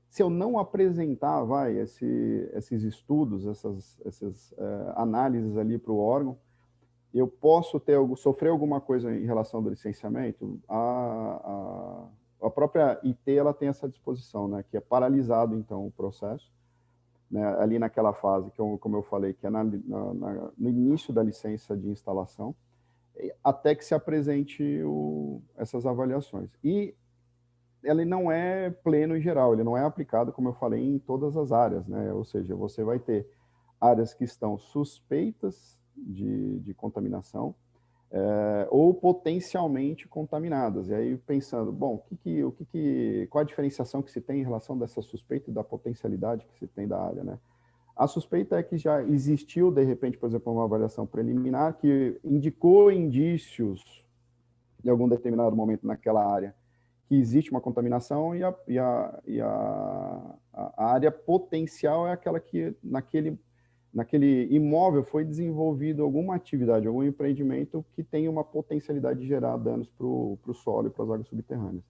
se eu não apresentar, esses estudos, essas análises ali para o órgão, eu posso sofrer alguma coisa em relação ao licenciamento. A própria IT ela tem essa disposição, né, que é paralisado então o processo, né, ali naquela fase que, como eu falei, que é no início da licença de instalação. até que se apresente essas avaliações. E ele não é pleno em geral, ele não é aplicado, como eu falei, em todas as áreas, né? Ou seja, você vai ter áreas que estão suspeitas de contaminação, ou potencialmente contaminadas. E aí pensando, bom, qual a diferenciação que se tem em relação dessa suspeita e da potencialidade que se tem da área, né? A suspeita é que já existiu, de repente, por exemplo, uma avaliação preliminar que indicou indícios em algum determinado momento naquela área que existe uma contaminação e a área potencial é aquela que naquele imóvel foi desenvolvido alguma atividade, algum empreendimento que tem uma potencialidade de gerar danos para o solo e para as águas subterrâneas.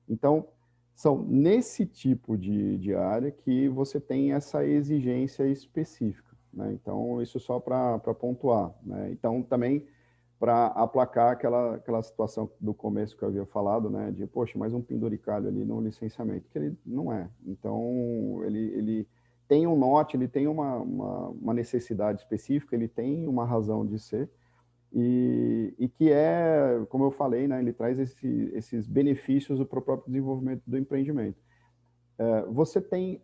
Então, são nesse tipo de área que você tem essa exigência específica, né? Então, isso só para pontuar, né? Então, também para aplacar aquela situação do começo que eu havia falado, né? De, poxa, mais um penduricalho ali no licenciamento, que ele não é. Então, ele tem um norte, ele tem uma necessidade específica, ele tem uma razão de ser, e que é, como eu falei, né, ele traz esses benefícios para o próprio desenvolvimento do empreendimento. Você tem,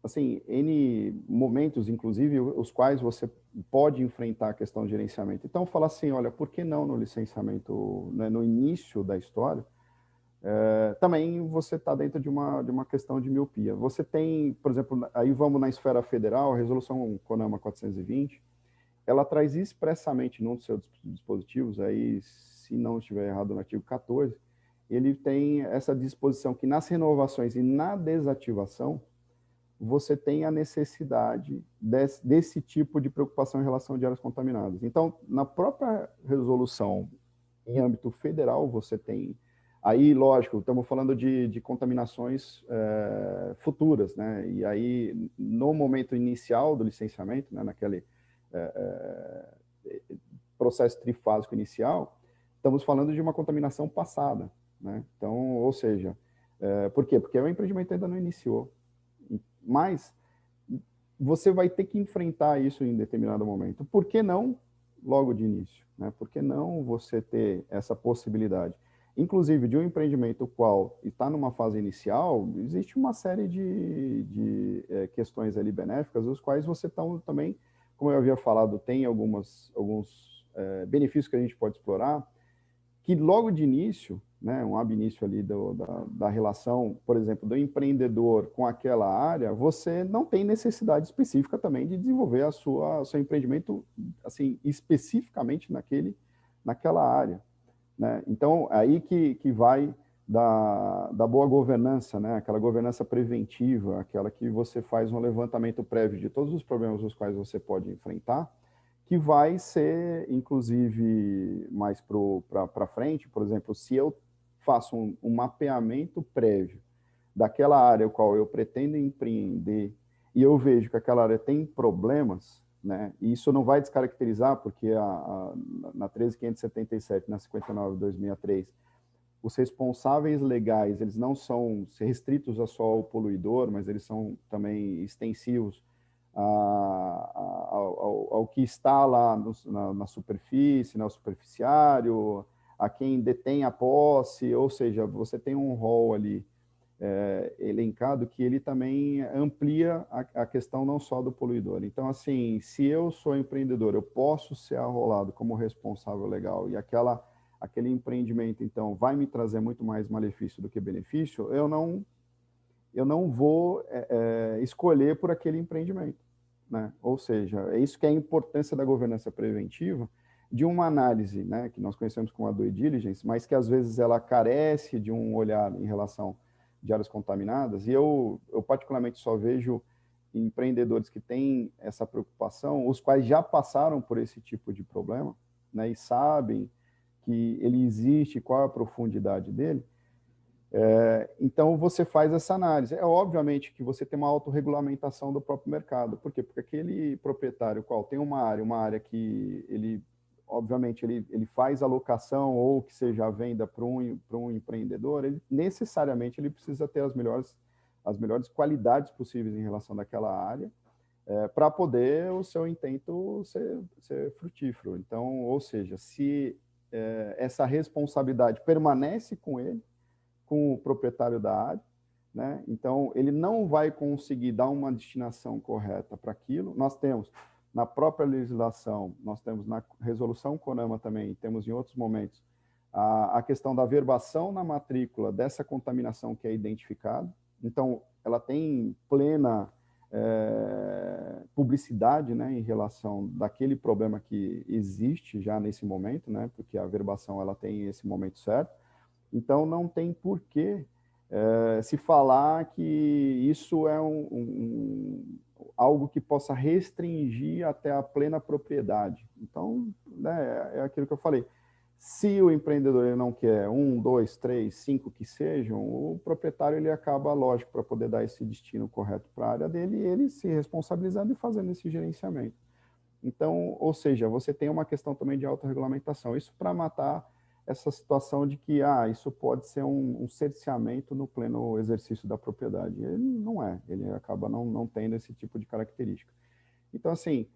assim, N momentos, inclusive, os quais você pode enfrentar a questão de gerenciamento. Então, fala assim, olha, por que não no licenciamento, né, no início da história, também você está dentro de uma questão de miopia. Você tem, por exemplo, aí vamos na esfera federal, a resolução CONAMA 420, ela traz expressamente num dos seus dispositivos, aí, se não estiver errado, no artigo 14, ele tem essa disposição que nas renovações e na desativação, você tem a necessidade desse tipo de preocupação em relação de áreas contaminadas. Então, na própria resolução em âmbito federal, você tem... Aí, lógico, estamos falando de contaminações futuras, né? E aí, no momento inicial do licenciamento, né, naquele processo trifásico inicial, estamos falando de uma contaminação passada, né? Então, ou seja, por quê? Porque o empreendimento ainda não iniciou. Mas você vai ter que enfrentar isso em determinado momento. Por que não logo de início, né? Por que não você ter essa possibilidade? Inclusive, de um empreendimento qual está numa fase inicial, existe uma série de questões ali benéficas, os quais você também, como eu havia falado, tem alguns benefícios que a gente pode explorar, que logo de início, né, um ab início ali da relação, por exemplo, do empreendedor com aquela área, você não tem necessidade específica também de desenvolver o seu empreendimento assim, especificamente naquela área, né? Então, aí que vai da boa governança, né? Aquela governança preventiva, aquela que você faz um levantamento prévio de todos os problemas os quais você pode enfrentar, que vai ser, inclusive, mais para frente. Por exemplo, se eu faço um mapeamento prévio daquela área qual eu pretendo empreender e eu vejo que aquela área tem problemas, né? E isso não vai descaracterizar, porque na 13.577, na 59.263, os responsáveis legais, eles não são restritos a só ao poluidor, mas eles são também extensivos ao que está lá na superfície, ao superficiário, a quem detém a posse, ou seja, você tem um rol ali elencado que ele também amplia a questão não só do poluidor. Então, assim, se eu sou empreendedor, eu posso ser arrolado como responsável legal e aquele empreendimento, então, vai me trazer muito mais malefício do que benefício, eu não vou escolher por aquele empreendimento, né? Ou seja, é isso que é a importância da governança preventiva, de uma análise, né, que nós conhecemos como a due diligence, mas que às vezes ela carece de um olhar em relação de áreas contaminadas, e eu particularmente só vejo empreendedores que têm essa preocupação, os quais já passaram por esse tipo de problema, né, e sabem que ele existe, qual a profundidade dele. Então, você faz essa análise. Obviamente que você tem uma autorregulamentação do próprio mercado. Por quê? Porque aquele proprietário qual tem uma área que ele, obviamente, ele faz alocação ou que seja a venda para um empreendedor, ele necessariamente ele precisa ter as melhores qualidades possíveis em relação daquela área, para poder o seu intento ser frutífero. Então, ou seja, se essa responsabilidade permanece com ele, com o proprietário da área, né? Então, ele não vai conseguir dar uma destinação correta para aquilo. Nós temos, na própria legislação, nós temos na resolução CONAMA também, temos em outros momentos, a questão da verbação na matrícula dessa contaminação que é identificada. Então, ela tem plena publicidade, né, em relação daquele problema que existe já nesse momento, né, porque a verbação ela tem esse momento certo. Então, não tem porquê se falar que isso é algo que possa restringir até a plena propriedade. Então, né, é aquilo que eu falei. Se o empreendedor ele não quer 1, 2, 3, 5 que sejam, o proprietário ele acaba, lógico, para poder dar esse destino correto para a área dele, ele se responsabilizando e fazendo esse gerenciamento. Então, ou seja, você tem uma questão também de autorregulamentação. Isso para matar essa situação de que isso pode ser um cerceamento no pleno exercício da propriedade. Ele não é, ele acaba não tendo esse tipo de característica. Então, assim,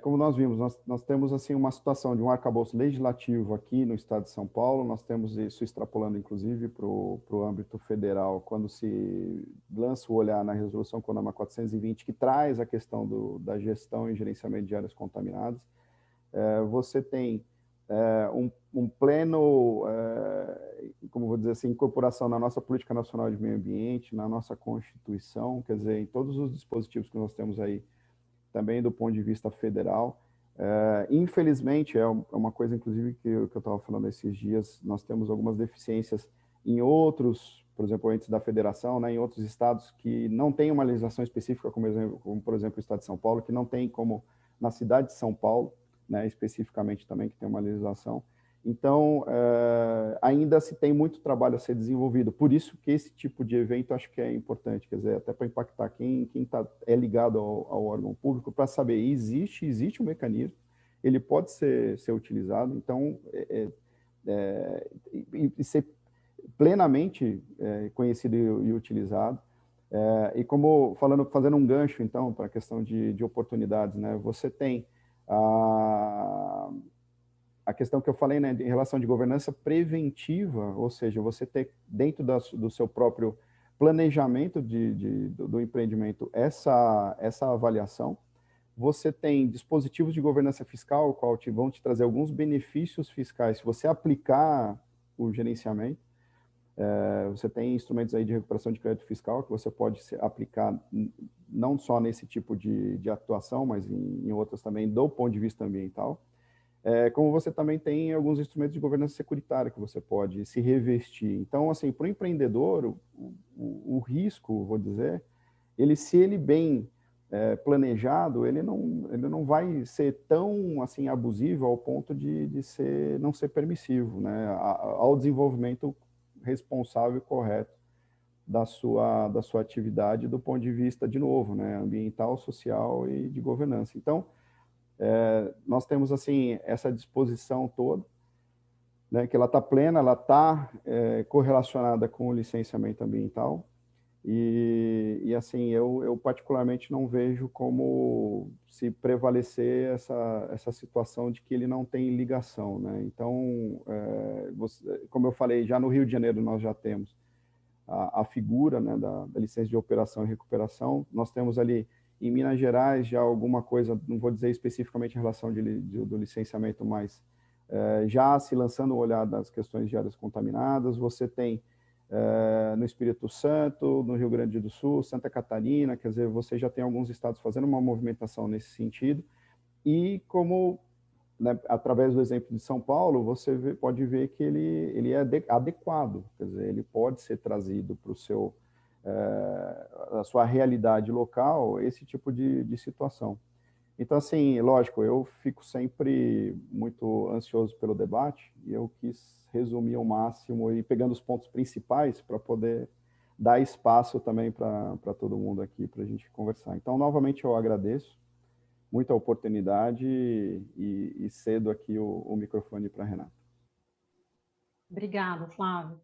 como nós vimos, nós temos assim uma situação de um arcabouço legislativo aqui no estado de São Paulo, nós temos isso extrapolando, inclusive, para o âmbito federal, quando se lança o olhar na resolução CONAMA 420, que traz a questão da gestão e gerenciamento de áreas contaminadas. Você tem um pleno, como vou dizer assim, incorporação na nossa Política Nacional de Meio Ambiente, na nossa Constituição, quer dizer, em todos os dispositivos que nós temos aí, também do ponto de vista federal. Infelizmente, é uma coisa, inclusive, que eu estava falando esses dias, nós temos algumas deficiências em outros, por exemplo, entes da federação, né, em outros estados que não têm uma legislação específica, como, por exemplo, o estado de São Paulo, que não tem como na cidade de São Paulo, né, especificamente também, que tem uma legislação. Então, ainda se tem muito trabalho a ser desenvolvido. Por isso que esse tipo de evento acho que é importante, quer dizer, até para impactar quem é ligado ao órgão público, para saber, existe um mecanismo, ele pode ser utilizado, então, e ser plenamente conhecido e utilizado. E como, fazendo um gancho, então, para a questão de oportunidades, né, você tem a questão que eu falei, né, em relação de governança preventiva, ou seja, você ter dentro do seu próprio planejamento do empreendimento essa avaliação. Você tem dispositivos de governança fiscal, qual vão te trazer alguns benefícios fiscais se você aplicar o gerenciamento. Você tem instrumentos aí de recuperação de crédito fiscal que você pode aplicar não só nesse tipo de atuação, mas em outras também do ponto de vista ambiental. Como você também tem alguns instrumentos de governança securitária que você pode se revestir. Então, assim, para o empreendedor, o risco, vou dizer, se ele bem planejado, ele não vai ser tão assim abusivo ao ponto de não ser permissivo, né, ao desenvolvimento responsável e correto da sua atividade do ponto de vista, de novo, né, ambiental, social e de governança. Então, nós temos assim essa disposição toda, né, que ela está plena, ela está correlacionada com o licenciamento ambiental e assim eu particularmente não vejo como se prevalecer essa situação de que ele não tem ligação, né? Então, como eu falei, já no Rio de Janeiro nós já temos a figura, né, da licença de operação e recuperação, nós temos ali em Minas Gerais, já alguma coisa, não vou dizer especificamente em relação do licenciamento, mas já se lançando o olhar das questões de áreas contaminadas. Você tem no Espírito Santo, no Rio Grande do Sul, Santa Catarina, quer dizer, você já tem alguns estados fazendo uma movimentação nesse sentido. E como, né, através do exemplo de São Paulo, você pode ver que ele é adequado, quer dizer, ele pode ser trazido para a sua realidade local, esse tipo de situação. Então, assim, lógico, eu fico sempre muito ansioso pelo debate e eu quis resumir ao máximo e pegando os pontos principais para poder dar espaço também para todo mundo aqui para a gente conversar. Então, novamente, eu agradeço muito a oportunidade e cedo aqui o microfone para a Renata. Obrigada, Flávio.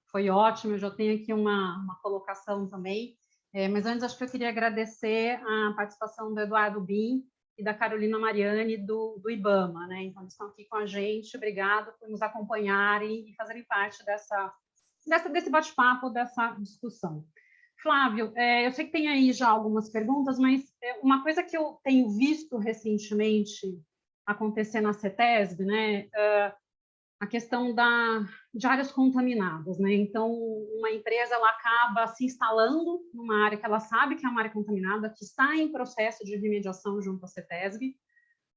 Foi ótimo, eu já tenho aqui uma colocação também. Mas antes, acho que eu queria agradecer a participação do Eduardo Bin e da Carolina Mariani, do IBAMA, né? Então, eles estão aqui com a gente. Obrigado por nos acompanharem e fazerem parte desse bate-papo, dessa discussão. Flávio, eu sei que tem aí já algumas perguntas, mas uma coisa que eu tenho visto recentemente acontecer na CETESB, né? A questão de áreas contaminadas, né? Então, uma empresa ela acaba se instalando numa área que ela sabe que é uma área contaminada, que está em processo de remediação junto à CETESB,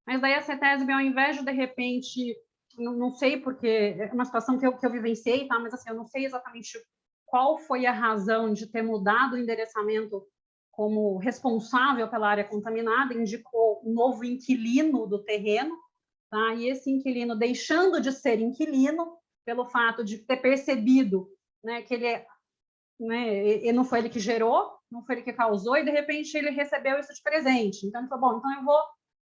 mas daí a CETESB, ao invés de repente, não sei porque, é uma situação que eu vivenciei, tá? Mas assim, eu não sei exatamente qual foi a razão de ter mudado o endereçamento como responsável pela área contaminada, indicou um novo inquilino do terreno, tá? E esse inquilino, deixando de ser inquilino, pelo fato de ter percebido, né, que ele e não foi ele que gerou, não foi ele que causou, e de repente ele recebeu isso de presente. Então ele falou, bom, então eu vou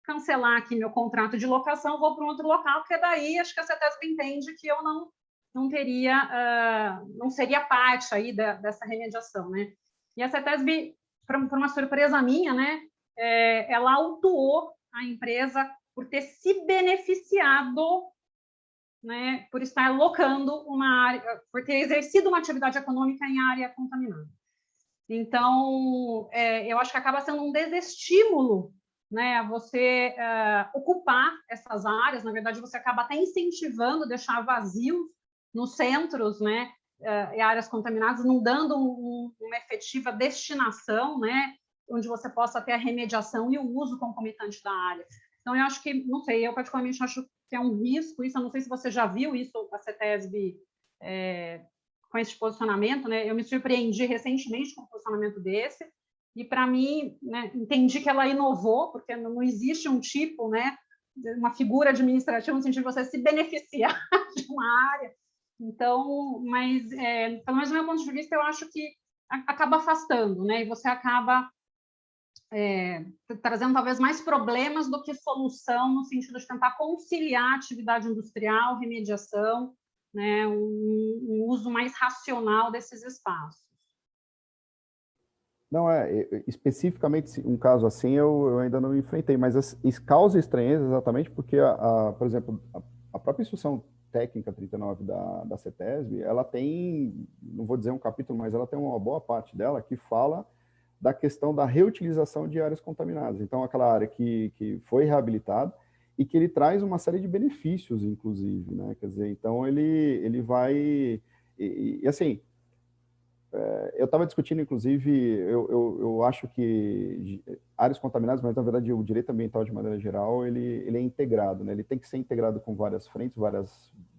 cancelar aqui meu contrato de locação, vou para um outro local, porque daí acho que a CETESB entende que eu não teria, não seria parte aí dessa remediação, né? E a CETESB, por uma surpresa minha, né, ela autuou a empresa por ter se beneficiado, né, por estar locando uma área, por ter exercido uma atividade econômica em área contaminada. Então, eu acho que acaba sendo um desestímulo, né, a você ocupar essas áreas. Na verdade, você acaba até incentivando deixar vazios nos centros, né, e áreas contaminadas, não dando uma efetiva destinação, né, onde você possa ter a remediação e o uso concomitante da área. Então, eu acho que, não sei, eu particularmente acho que é um risco isso. Eu não sei se você já viu isso, a CETESB, com esse posicionamento, né? Eu me surpreendi recentemente com um posicionamento desse, e para mim, né, entendi que ela inovou, porque não existe um tipo, né, uma figura administrativa no sentido de você se beneficiar de uma área. Então, mas, pelo menos do meu ponto de vista, eu acho que acaba afastando, né? E você acaba trazendo talvez mais problemas do que solução, no sentido de tentar conciliar a atividade industrial, remediação, né, um uso mais racional desses espaços. Não, especificamente um caso assim eu ainda não enfrentei, mas causa estranheza exatamente porque, por exemplo, a própria instrução técnica 39 da CETESB, ela tem, não vou dizer um capítulo, mas ela tem uma boa parte dela que fala da questão da reutilização de áreas contaminadas. Então, aquela área que foi reabilitada e que ele traz uma série de benefícios, inclusive, né? Quer dizer, então ele vai... E assim, eu estava discutindo, inclusive, eu acho que áreas contaminadas, mas na verdade o direito ambiental de maneira geral, ele é integrado, né? Ele tem que ser integrado com várias frentes,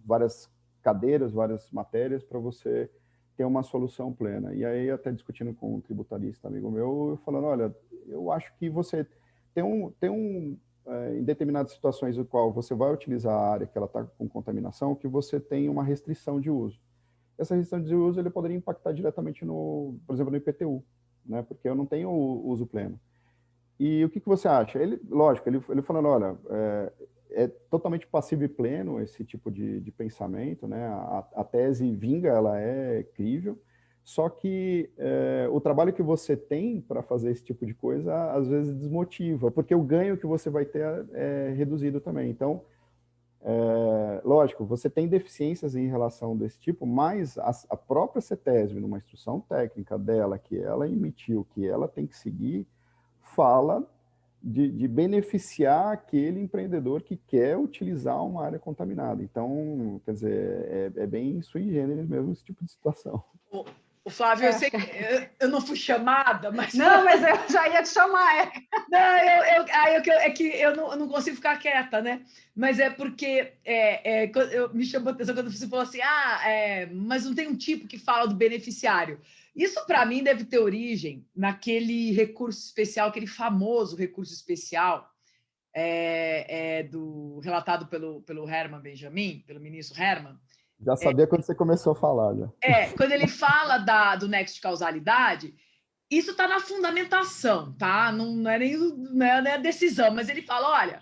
várias cadeiras, várias matérias para você ter uma solução plena. E aí, até discutindo com um tributarista amigo meu, eu falando, olha, eu acho que você em determinadas situações no qual você vai utilizar a área que ela está com contaminação, que você tem uma restrição de uso. Essa restrição de uso ele poderia impactar diretamente por exemplo, no IPTU, né? Porque eu não tenho o uso pleno. E o que você acha? Lógico, ele falando, olha, é totalmente passivo e pleno esse tipo de pensamento, né? A tese vinga, ela é crível, só que o trabalho que você tem para fazer esse tipo de coisa, às vezes desmotiva, porque o ganho que você vai ter é reduzido também. Então, lógico, você tem deficiências em relação desse tipo, mas a própria CETESB, numa instrução técnica dela, que ela emitiu, que ela tem que seguir, fala de beneficiar aquele empreendedor que quer utilizar uma área contaminada. Então, quer dizer, é bem sui generis mesmo esse tipo de situação. O Flávio, eu sei que eu não fui chamada, mas... Não, mas eu já ia te chamar. Não, eu não consigo ficar quieta, né? Mas é porque me chamou a atenção quando você falou assim, mas não tem um tipo que fala do beneficiário. Isso, para mim, deve ter origem naquele recurso especial, aquele famoso recurso especial relatado pelo Herman Benjamin, pelo ministro Herman. Já sabia quando você começou a falar. Já. Quando ele fala do nexo de causalidade, isso está na fundamentação, tá? Não é a decisão, mas ele fala, olha,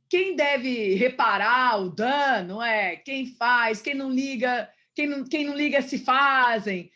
quem deve reparar o dano quem faz, quem não liga se fazem.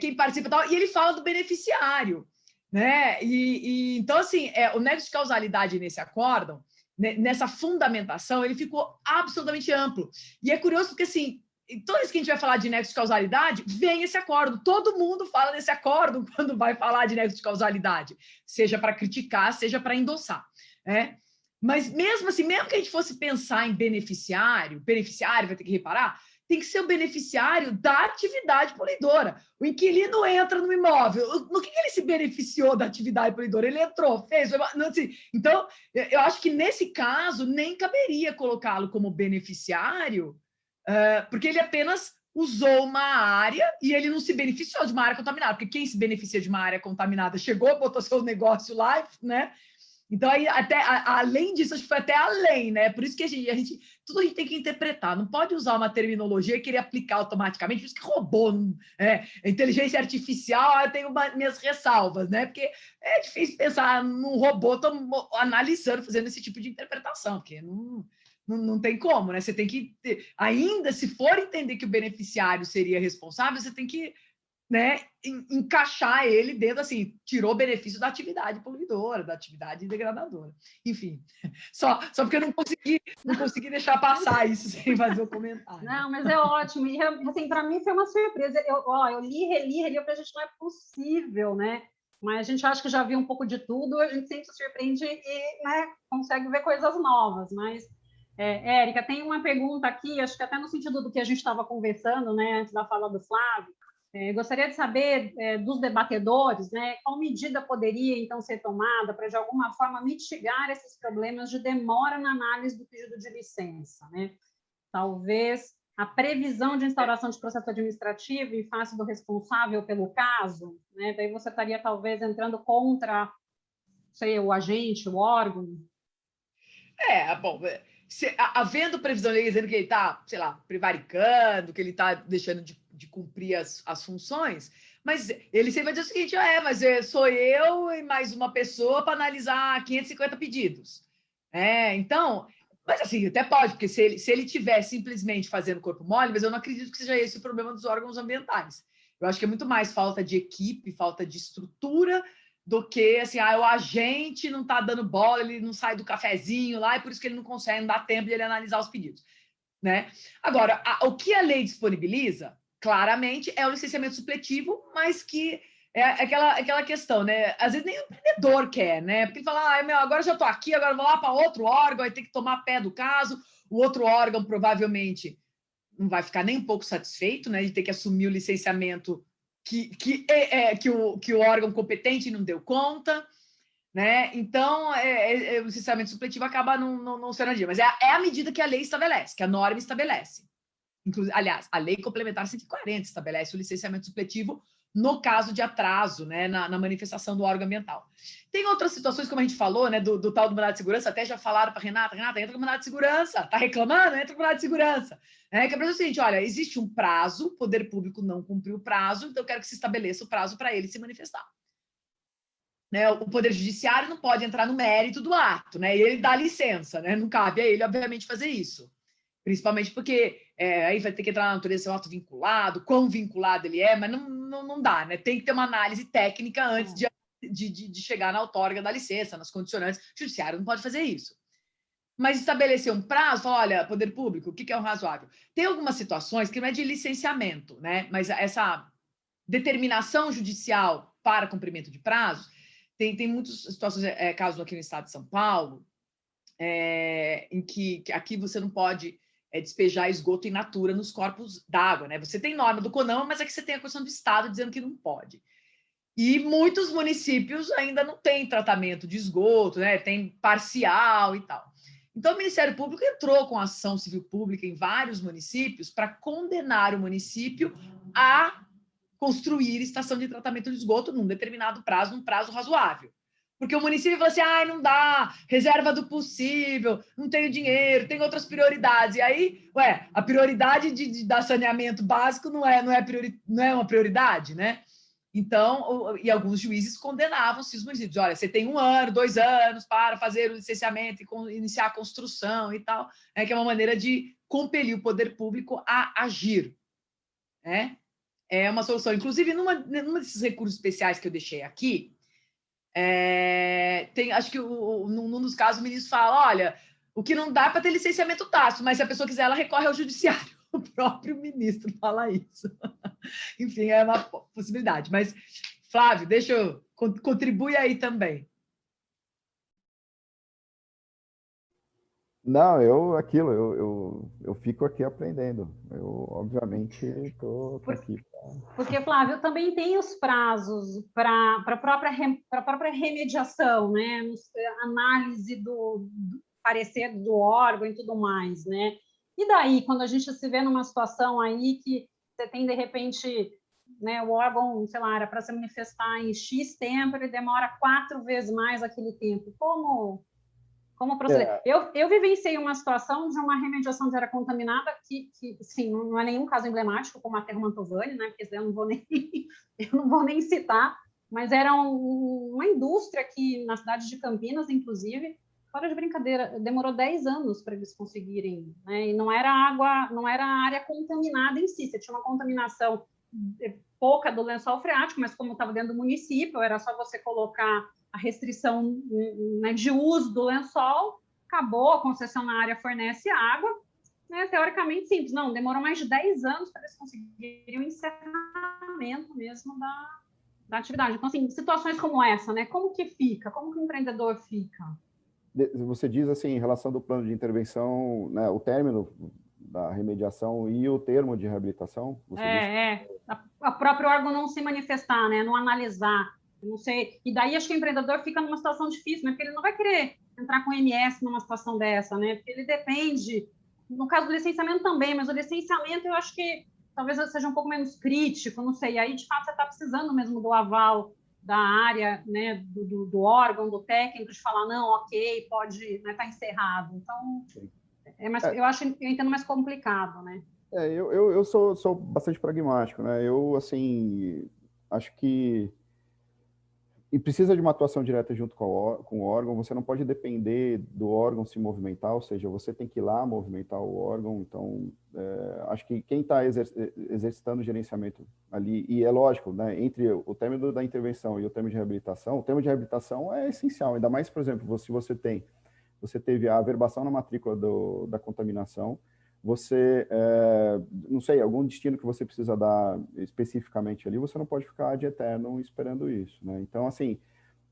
quem participa e tal, e ele fala do beneficiário, né? Então, assim, o nexo de causalidade nesse acórdão, nessa fundamentação, ele ficou absolutamente amplo. E é curioso porque, assim, toda vez que a gente vai falar de nexo de causalidade, vem esse acórdão. Todo mundo fala desse acórdão quando vai falar de nexo de causalidade, seja para criticar, seja para endossar, né? Mas mesmo assim, mesmo que a gente fosse pensar em beneficiário vai ter que reparar, tem que ser o beneficiário da atividade poluidora. O inquilino entra no imóvel. No que ele se beneficiou da atividade poluidora? Ele entrou, fez. Assim, então, eu acho que nesse caso nem caberia colocá-lo como beneficiário, porque ele apenas usou uma área e ele não se beneficiou de uma área contaminada, porque quem se beneficia de uma área contaminada chegou, botou seu negócio lá, né? Então, aí, até, além disso, acho que foi até além, né? Por isso que tudo a gente tem que interpretar. Não pode usar uma terminologia e querer aplicar automaticamente. Por isso que robô, inteligência artificial, eu tenho minhas ressalvas, né? Porque é difícil pensar num robô analisando, fazendo esse tipo de interpretação, porque não tem como, né? Você tem que ainda se for entender que o beneficiário seria responsável, você tem que, né, encaixar ele dentro, assim, tirou benefício da atividade poluidora, da atividade degradadora. Enfim, só porque eu não consegui deixar passar isso sem fazer o comentário. Não, mas é ótimo. E, assim, para mim foi uma surpresa. Eu reli, eu falei, gente, não é possível, né? Mas a gente acha que já viu um pouco de tudo, a gente sempre se surpreende e, né, consegue ver coisas novas. Mas, Érica, tem uma pergunta aqui, acho que até no sentido do que a gente estava conversando, né, antes da fala do Flávio. Gostaria de saber dos debatedores, né, qual medida poderia, então, ser tomada para, de alguma forma, mitigar esses problemas de demora na análise do pedido de licença, né? Talvez a previsão de instauração de processo administrativo em face do responsável pelo caso, né? Daí você estaria, talvez, entrando contra, sei, o agente, o órgão. Bom, havendo previsão legal dizendo que ele está, sei lá, prevaricando, que ele está deixando de cumprir as funções, mas ele sempre vai dizer o seguinte, mas sou eu e mais uma pessoa para analisar 550 pedidos. Então, mas assim, até pode, porque se ele estiver simplesmente fazendo corpo mole, mas eu não acredito que seja esse o problema dos órgãos ambientais. Eu acho que é muito mais falta de equipe, falta de estrutura, do que, assim, o agente não está dando bola, ele não sai do cafezinho lá, e por isso que ele não consegue, não dá tempo de ele analisar os pedidos, né? Agora, o que a lei disponibiliza, claramente, é o licenciamento supletivo, mas que é aquela questão, né? Às vezes nem o empreendedor quer, né? Porque ele fala, agora já estou aqui, agora vou lá para outro órgão, vai ter que tomar pé do caso, o outro órgão provavelmente não vai ficar nem um pouco satisfeito, né? De ter que assumir o licenciamento que o órgão competente não deu conta, né? Então, o licenciamento supletivo acaba não sendo a medida, mas é a medida que a lei estabelece, que a norma estabelece. Aliás, a lei complementar 140 estabelece o licenciamento supletivo no caso de atraso, né, na manifestação do órgão ambiental. Tem outras situações, como a gente falou, né, do tal do mandado de segurança, até já falaram para Renata, entra com o mandado de segurança, está reclamando? Entra com o mandado de segurança. Que é para o seguinte, olha, existe um prazo, o poder público não cumpriu o prazo, então eu quero que se estabeleça o prazo para ele se manifestar. Né, o Poder Judiciário não pode entrar no mérito do ato, né, e ele dá licença, né, não cabe a ele, obviamente, fazer isso. Principalmente porque aí vai ter que entrar na natureza, ser um ato vinculado, quão vinculado ele é, mas não dá, né? Tem que ter uma análise técnica antes de chegar na outorga da licença, nas condicionantes. O judiciário não pode fazer isso. Mas estabelecer um prazo, falar, olha, poder público, o que é um razoável? Tem algumas situações que não é de licenciamento, né? Mas essa determinação judicial para cumprimento de prazo, tem muitas situações, casos aqui no estado de São Paulo, em que aqui você não pode despejar esgoto in natura nos corpos d'água, né? Você tem norma do CONAMA, mas aqui você tem a Constituição do Estado dizendo que não pode. E muitos municípios ainda não têm tratamento de esgoto, né? Tem parcial e tal. Então, o Ministério Público entrou com ação civil pública em vários municípios para condenar o município a construir estação de tratamento de esgoto num determinado prazo, num prazo razoável. Porque o município fala assim, não dá, reserva do possível, não tenho dinheiro, tem outras prioridades. E aí, a prioridade de dar saneamento básico não é uma prioridade, né? Então, e alguns juízes condenavam esses municípios. Olha, você tem 1 ano, 2 anos para fazer o licenciamento e iniciar a construção e tal, que é uma maneira de compelir o poder público a agir, né? é uma solução. Inclusive, numa desses recursos especiais que eu deixei aqui, acho que num dos casos o ministro fala, olha, o que não dá para ter licenciamento tácito, mas se a pessoa quiser, ela recorre ao judiciário. O próprio ministro fala isso. Enfim, é uma possibilidade. Mas, Flávio, contribui aí também. Não, eu fico aqui aprendendo. Eu, obviamente, estou aqui. Porque, Flávio, também tem os prazos para a própria remediação, né? Análise do parecer do órgão e tudo mais, né? E daí, quando a gente se vê numa situação aí que você tem, de repente, né, o órgão, sei lá, era para se manifestar em X tempo, ele demora 4 vezes mais aquele tempo. Como proceder? Eu vivenciei uma situação de uma remediação de área contaminada que sim, não é nenhum caso emblemático, como a Aterro Mantovani, né? Porque eu não vou nem citar, mas era uma indústria aqui na cidade de Campinas, inclusive, fora de brincadeira, demorou 10 anos para eles conseguirem, né? E não era água, não era a área contaminada em si, você tinha uma contaminação pouca do lençol freático, mas como estava dentro do município, era só você colocar a restrição, né, de uso do lençol, acabou, a concessionária fornece água, né, teoricamente simples. Não, demorou mais de 10 anos para eles conseguirem o encerramento mesmo da atividade. Então, assim, situações como essa, né, como que fica? Como que o empreendedor fica? Você diz assim, em relação do plano de intervenção, né, o término da remediação e o termo de reabilitação? A próprio órgão não se manifestar, né, não analisar, não sei. E daí acho que o empreendedor fica numa situação difícil, né, porque ele não vai querer entrar com MS numa situação dessa, né, porque ele depende, no caso do licenciamento também, mas o licenciamento eu acho que talvez seja um pouco menos crítico, não sei. Aí, de fato, você está precisando mesmo do aval da área, né, do órgão, do técnico, de falar, não, ok, pode, né, tá encerrado. Então, eu entendo mais complicado, né? Eu sou bastante pragmático, né? Eu, assim, acho que e precisa de uma atuação direta junto com o órgão, você não pode depender do órgão se movimentar, ou seja, você tem que ir lá movimentar o órgão, então, acho que quem está exercitando o gerenciamento ali, e é lógico, né, entre o término da intervenção e o termo de reabilitação, o termo de reabilitação é essencial, ainda mais, por exemplo, se você teve a averbação na matrícula da contaminação, você, não sei, algum destino que você precisa dar especificamente ali, você não pode ficar de eterno esperando isso, né? Então, assim,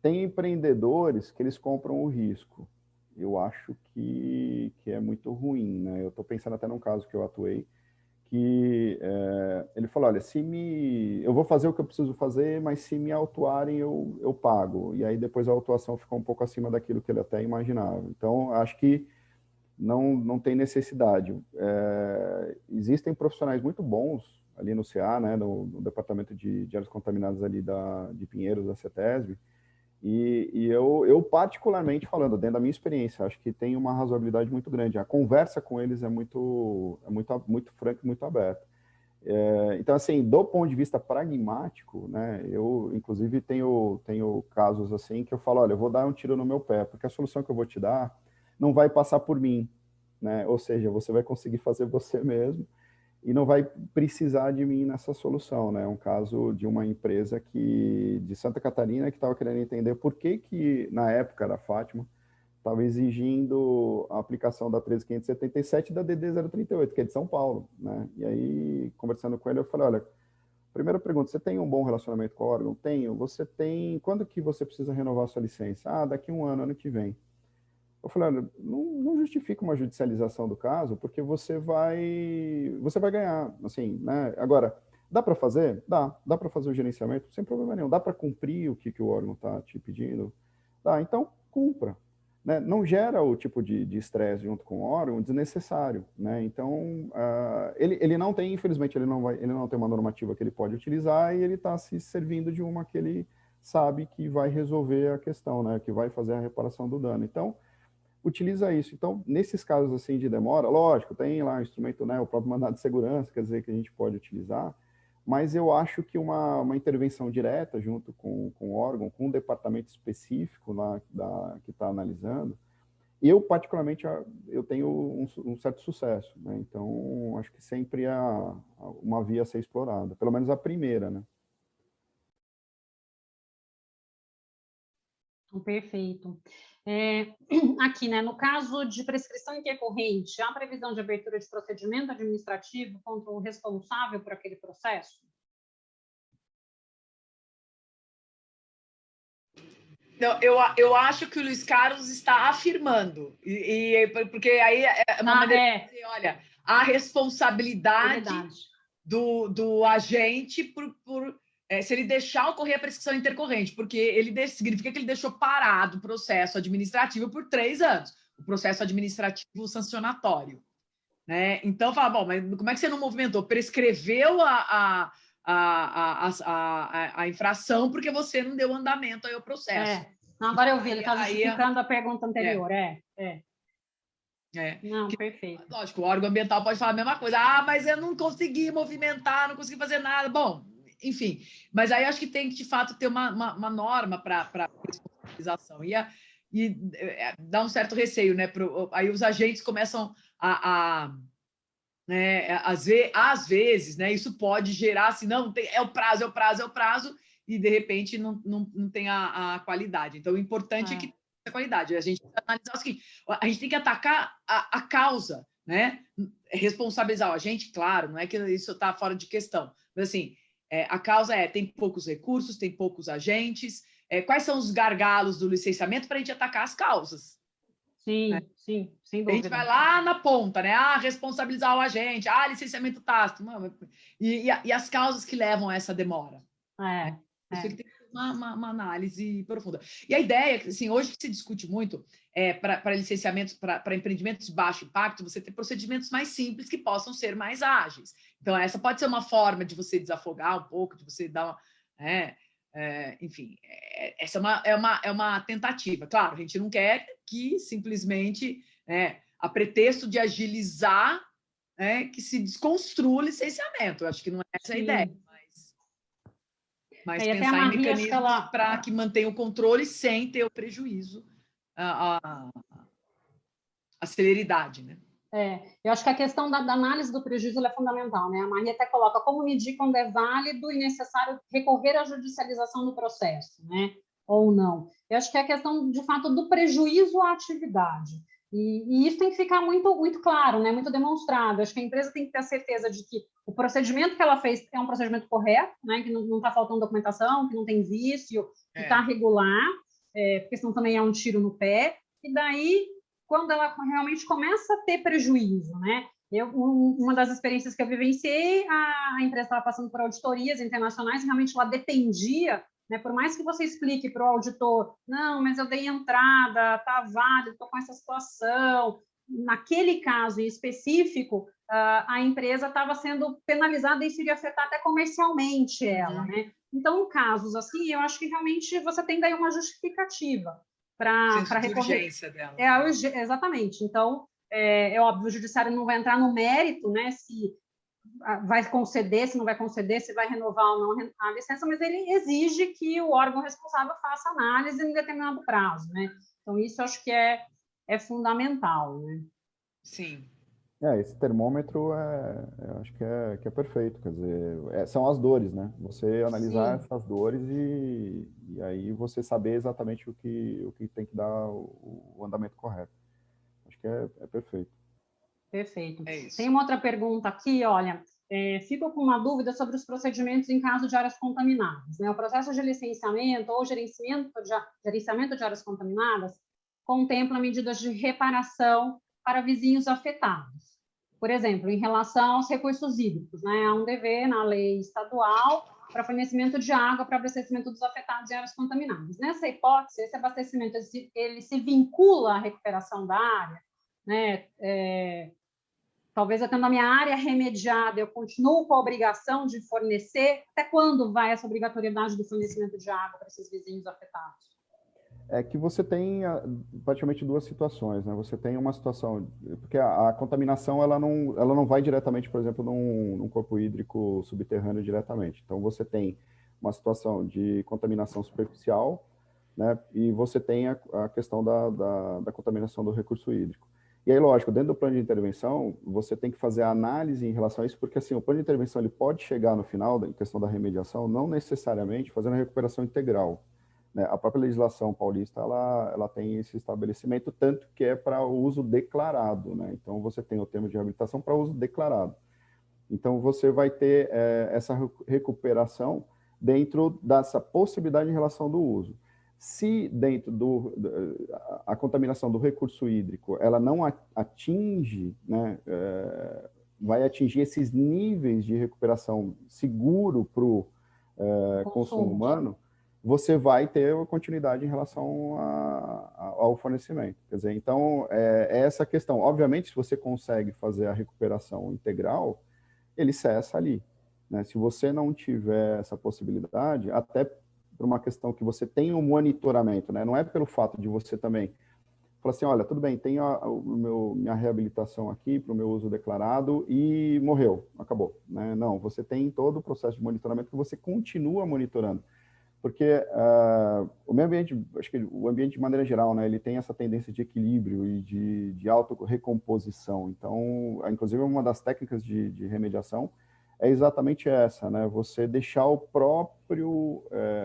tem empreendedores que eles compram o risco. Eu acho que é muito ruim, né? Eu estou pensando até num caso que eu atuei, que ele falou, olha, eu vou fazer o que eu preciso fazer, mas se me autuarem, eu pago. E aí depois a autuação ficou um pouco acima daquilo que ele até imaginava. Então, acho que não tem necessidade. Existem profissionais muito bons ali no CA, né, no Departamento de Áreas Contaminadas ali de Pinheiros, da CETESB, e eu, particularmente falando, dentro da minha experiência, acho que tem uma razoabilidade muito grande. A conversa com eles é muito franca e muito aberta. Então, assim, do ponto de vista pragmático, né, eu, inclusive, tenho casos assim que eu falo, olha, eu vou dar um tiro no meu pé, porque a solução que eu vou te dar não vai passar por mim, né? Ou seja, você vai conseguir fazer você mesmo e não vai precisar de mim nessa solução, né? Um caso de uma empresa de Santa Catarina que estava querendo entender por que na época da Fátima estava exigindo a aplicação da 13577 e da DD 038, que é de São Paulo, né? E aí, conversando com ele, eu falei, olha, primeira pergunta, você tem um bom relacionamento com o órgão? Tenho. Você tem... Quando que você precisa renovar a sua licença? Ah, daqui 1 ano, ano que vem. Eu falei, olha, não justifica uma judicialização do caso, porque você vai ganhar, assim, né? Agora, dá para fazer? Dá para fazer o gerenciamento sem problema nenhum. Dá para cumprir o que o órgão está te pedindo? Dá, então cumpra. Né? Não gera o tipo de estresse junto com o órgão desnecessário, né? Então, ele não tem, infelizmente, ele não tem uma normativa que ele pode utilizar e ele está se servindo de uma que ele sabe que vai resolver a questão, né? Que vai fazer a reparação do dano. Então, utiliza isso. Então, nesses casos assim de demora, lógico, tem lá o instrumento, né, o próprio mandado de segurança, quer dizer, que a gente pode utilizar, mas eu acho que uma intervenção direta junto com o órgão, com um departamento específico lá que está analisando, eu, particularmente, eu tenho um certo sucesso, né? Então, acho que sempre há uma via a ser explorada, pelo menos a primeira, né? Perfeito. Aqui, né, no caso de prescrição intercorrente, há previsão de abertura de procedimento administrativo contra o responsável por aquele processo? Não, eu acho que o Luiz Carlos está afirmando, porque aí é uma maneira de dizer, olha, a responsabilidade do agente se ele deixar ocorrer a prescrição intercorrente, porque significa que ele deixou parado o processo administrativo por 3 anos, o processo administrativo sancionatório. Né? Então, fala, bom, mas como é que você não movimentou? Prescreveu a infração porque você não deu andamento aí ao processo. Não, agora eu vi, ele está justificando a pergunta anterior. Não, perfeito. Lógico, o órgão ambiental pode falar a mesma coisa. Mas eu não consegui movimentar, não consegui fazer nada. Bom, enfim. Mas aí acho que tem que, de fato, ter uma norma para responsabilização. E dá um certo receio, né? Aí os agentes começam né, às vezes, né, isso pode gerar assim, não, é o prazo, e de repente não tem a qualidade. Então, o importante é que tenha a qualidade. A gente tem que analisar o seguinte: a gente tem que atacar a causa, né? Responsabilizar o agente, claro, não é que isso está fora de questão, mas assim, a causa tem poucos recursos, tem poucos agentes. Quais são os gargalos do licenciamento para a gente atacar as causas? Sim, né? Sim, sem dúvida. A gente vai lá na ponta, né? Responsabilizar o agente, licenciamento tácito. E as causas que levam a essa demora. Isso aqui tem que ter uma análise profunda. E a ideia, assim, hoje se discute muito para licenciamentos, para empreendimentos de baixo impacto, você ter procedimentos mais simples que possam ser mais ágeis. Então, essa pode ser uma forma de você desafogar um pouco, de você dar enfim, essa é uma tentativa. Claro, a gente não quer que simplesmente, a pretexto de agilizar, que se desconstrua o licenciamento. Eu acho que não é essa a ideia, mas pensar em mecanismos para que mantenha o controle sem ter o prejuízo, a celeridade, né? Eu acho que a questão da análise do prejuízo é fundamental, né? A Maria até coloca como medir quando é válido e necessário recorrer à judicialização do processo, né? Ou não. Eu acho que é a questão, de fato, do prejuízo à atividade. E isso tem que ficar muito, muito claro, né? Muito demonstrado. Eu acho que a empresa tem que ter a certeza de que o procedimento que ela fez é um procedimento correto, né? Que não está faltando documentação, que não tem vício, que está regular, porque senão também é um tiro no pé. E daí, quando ela realmente começa a ter prejuízo, né? Uma das experiências que eu vivenciei, a empresa estava passando por auditorias internacionais, e realmente ela dependia, né? Por mais que você explique para o auditor, não, mas eu dei entrada, tá válido, estou com essa situação. Naquele caso em específico, a empresa estava sendo penalizada e isso iria afetar até comercialmente ela, né? Então, em casos assim, eu acho que realmente você tem daí uma justificativa para recorrer. Urgência dela. Exatamente. Então, é óbvio, o judiciário não vai entrar no mérito, né, se vai conceder, se não vai conceder, se vai renovar ou não a licença, mas ele exige que o órgão responsável faça análise em determinado prazo, né? Então, isso eu acho que é fundamental, né? Sim. Esse termômetro eu acho que é perfeito, quer dizer, são as dores, né? Você analisar essas dores e aí você saber exatamente o que tem que dar o andamento correto. Acho que é perfeito. Perfeito. Tem uma outra pergunta aqui, olha, fico com uma dúvida sobre os procedimentos em caso de áreas contaminadas, né? O processo de licenciamento ou gerenciamento de áreas contaminadas contempla medidas de reparação para vizinhos afetados. Por exemplo, em relação aos recursos hídricos, né? Há um dever na lei estadual para fornecimento de água para abastecimento dos afetados em áreas contaminadas. Nessa hipótese, esse abastecimento ele se vincula à recuperação da área, né? Talvez eu tendo a minha área remediada, eu continuo com a obrigação de fornecer. Até quando vai essa obrigatoriedade do fornecimento de água para esses vizinhos afetados? É que você tem praticamente duas situações, né? Você tem uma situação, porque a contaminação ela não vai diretamente, por exemplo, num corpo hídrico subterrâneo diretamente. Então você tem uma situação de contaminação superficial, né? E você tem a questão da contaminação do recurso hídrico. E aí, lógico, dentro do plano de intervenção, você tem que fazer a análise em relação a isso, porque assim, o plano de intervenção ele pode chegar no final, em questão da remediação, não necessariamente fazendo a recuperação integral, né? A própria legislação paulista, ela tem esse estabelecimento, tanto que é para o uso declarado, né? Então, você tem o termo de reabilitação para uso declarado. Então, você vai ter essa recuperação dentro dessa possibilidade em relação do uso. Se dentro a contaminação do recurso hídrico, ela não atinge, né, vai atingir esses níveis de recuperação seguro para o consumo humano, você vai ter continuidade em relação ao fornecimento. Quer dizer, então, é essa questão. Obviamente, se você consegue fazer a recuperação integral, ele cessa ali, né? Se você não tiver essa possibilidade, até por uma questão que você tem um monitoramento, né? Não é pelo fato de você também falar assim, olha, tudo bem, tem minha reabilitação aqui para o meu uso declarado e morreu, acabou, né? Não, você tem todo o processo de monitoramento que você continua monitorando, porque o meio ambiente, acho que o ambiente de maneira geral, né, ele tem essa tendência de equilíbrio e de auto-recomposição. Então, inclusive, uma das técnicas de remediação é exatamente essa, né? Você deixar o próprio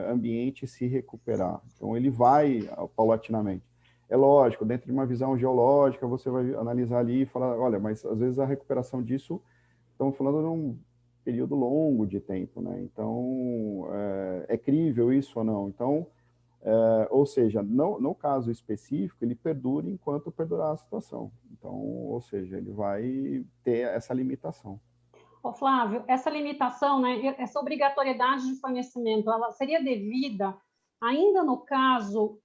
ambiente se recuperar. Então, ele vai paulatinamente. É lógico, dentro de uma visão geológica, você vai analisar ali e falar, olha, mas às vezes a recuperação disso, estamos falando de um período longo de tempo, né? Então, é crível isso ou não? Então, ou seja, no caso específico, ele perdura enquanto perdurar a situação. Então, ou seja, ele vai ter essa limitação. Ô, Flávio, essa limitação, né, essa obrigatoriedade de fornecimento, ela seria devida ainda no caso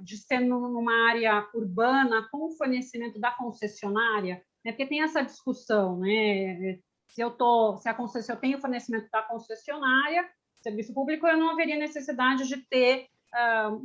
de ser numa área urbana com o fornecimento da concessionária, né, porque tem essa discussão, né, se eu tenho fornecimento da concessionária, serviço público, eu não haveria necessidade de ter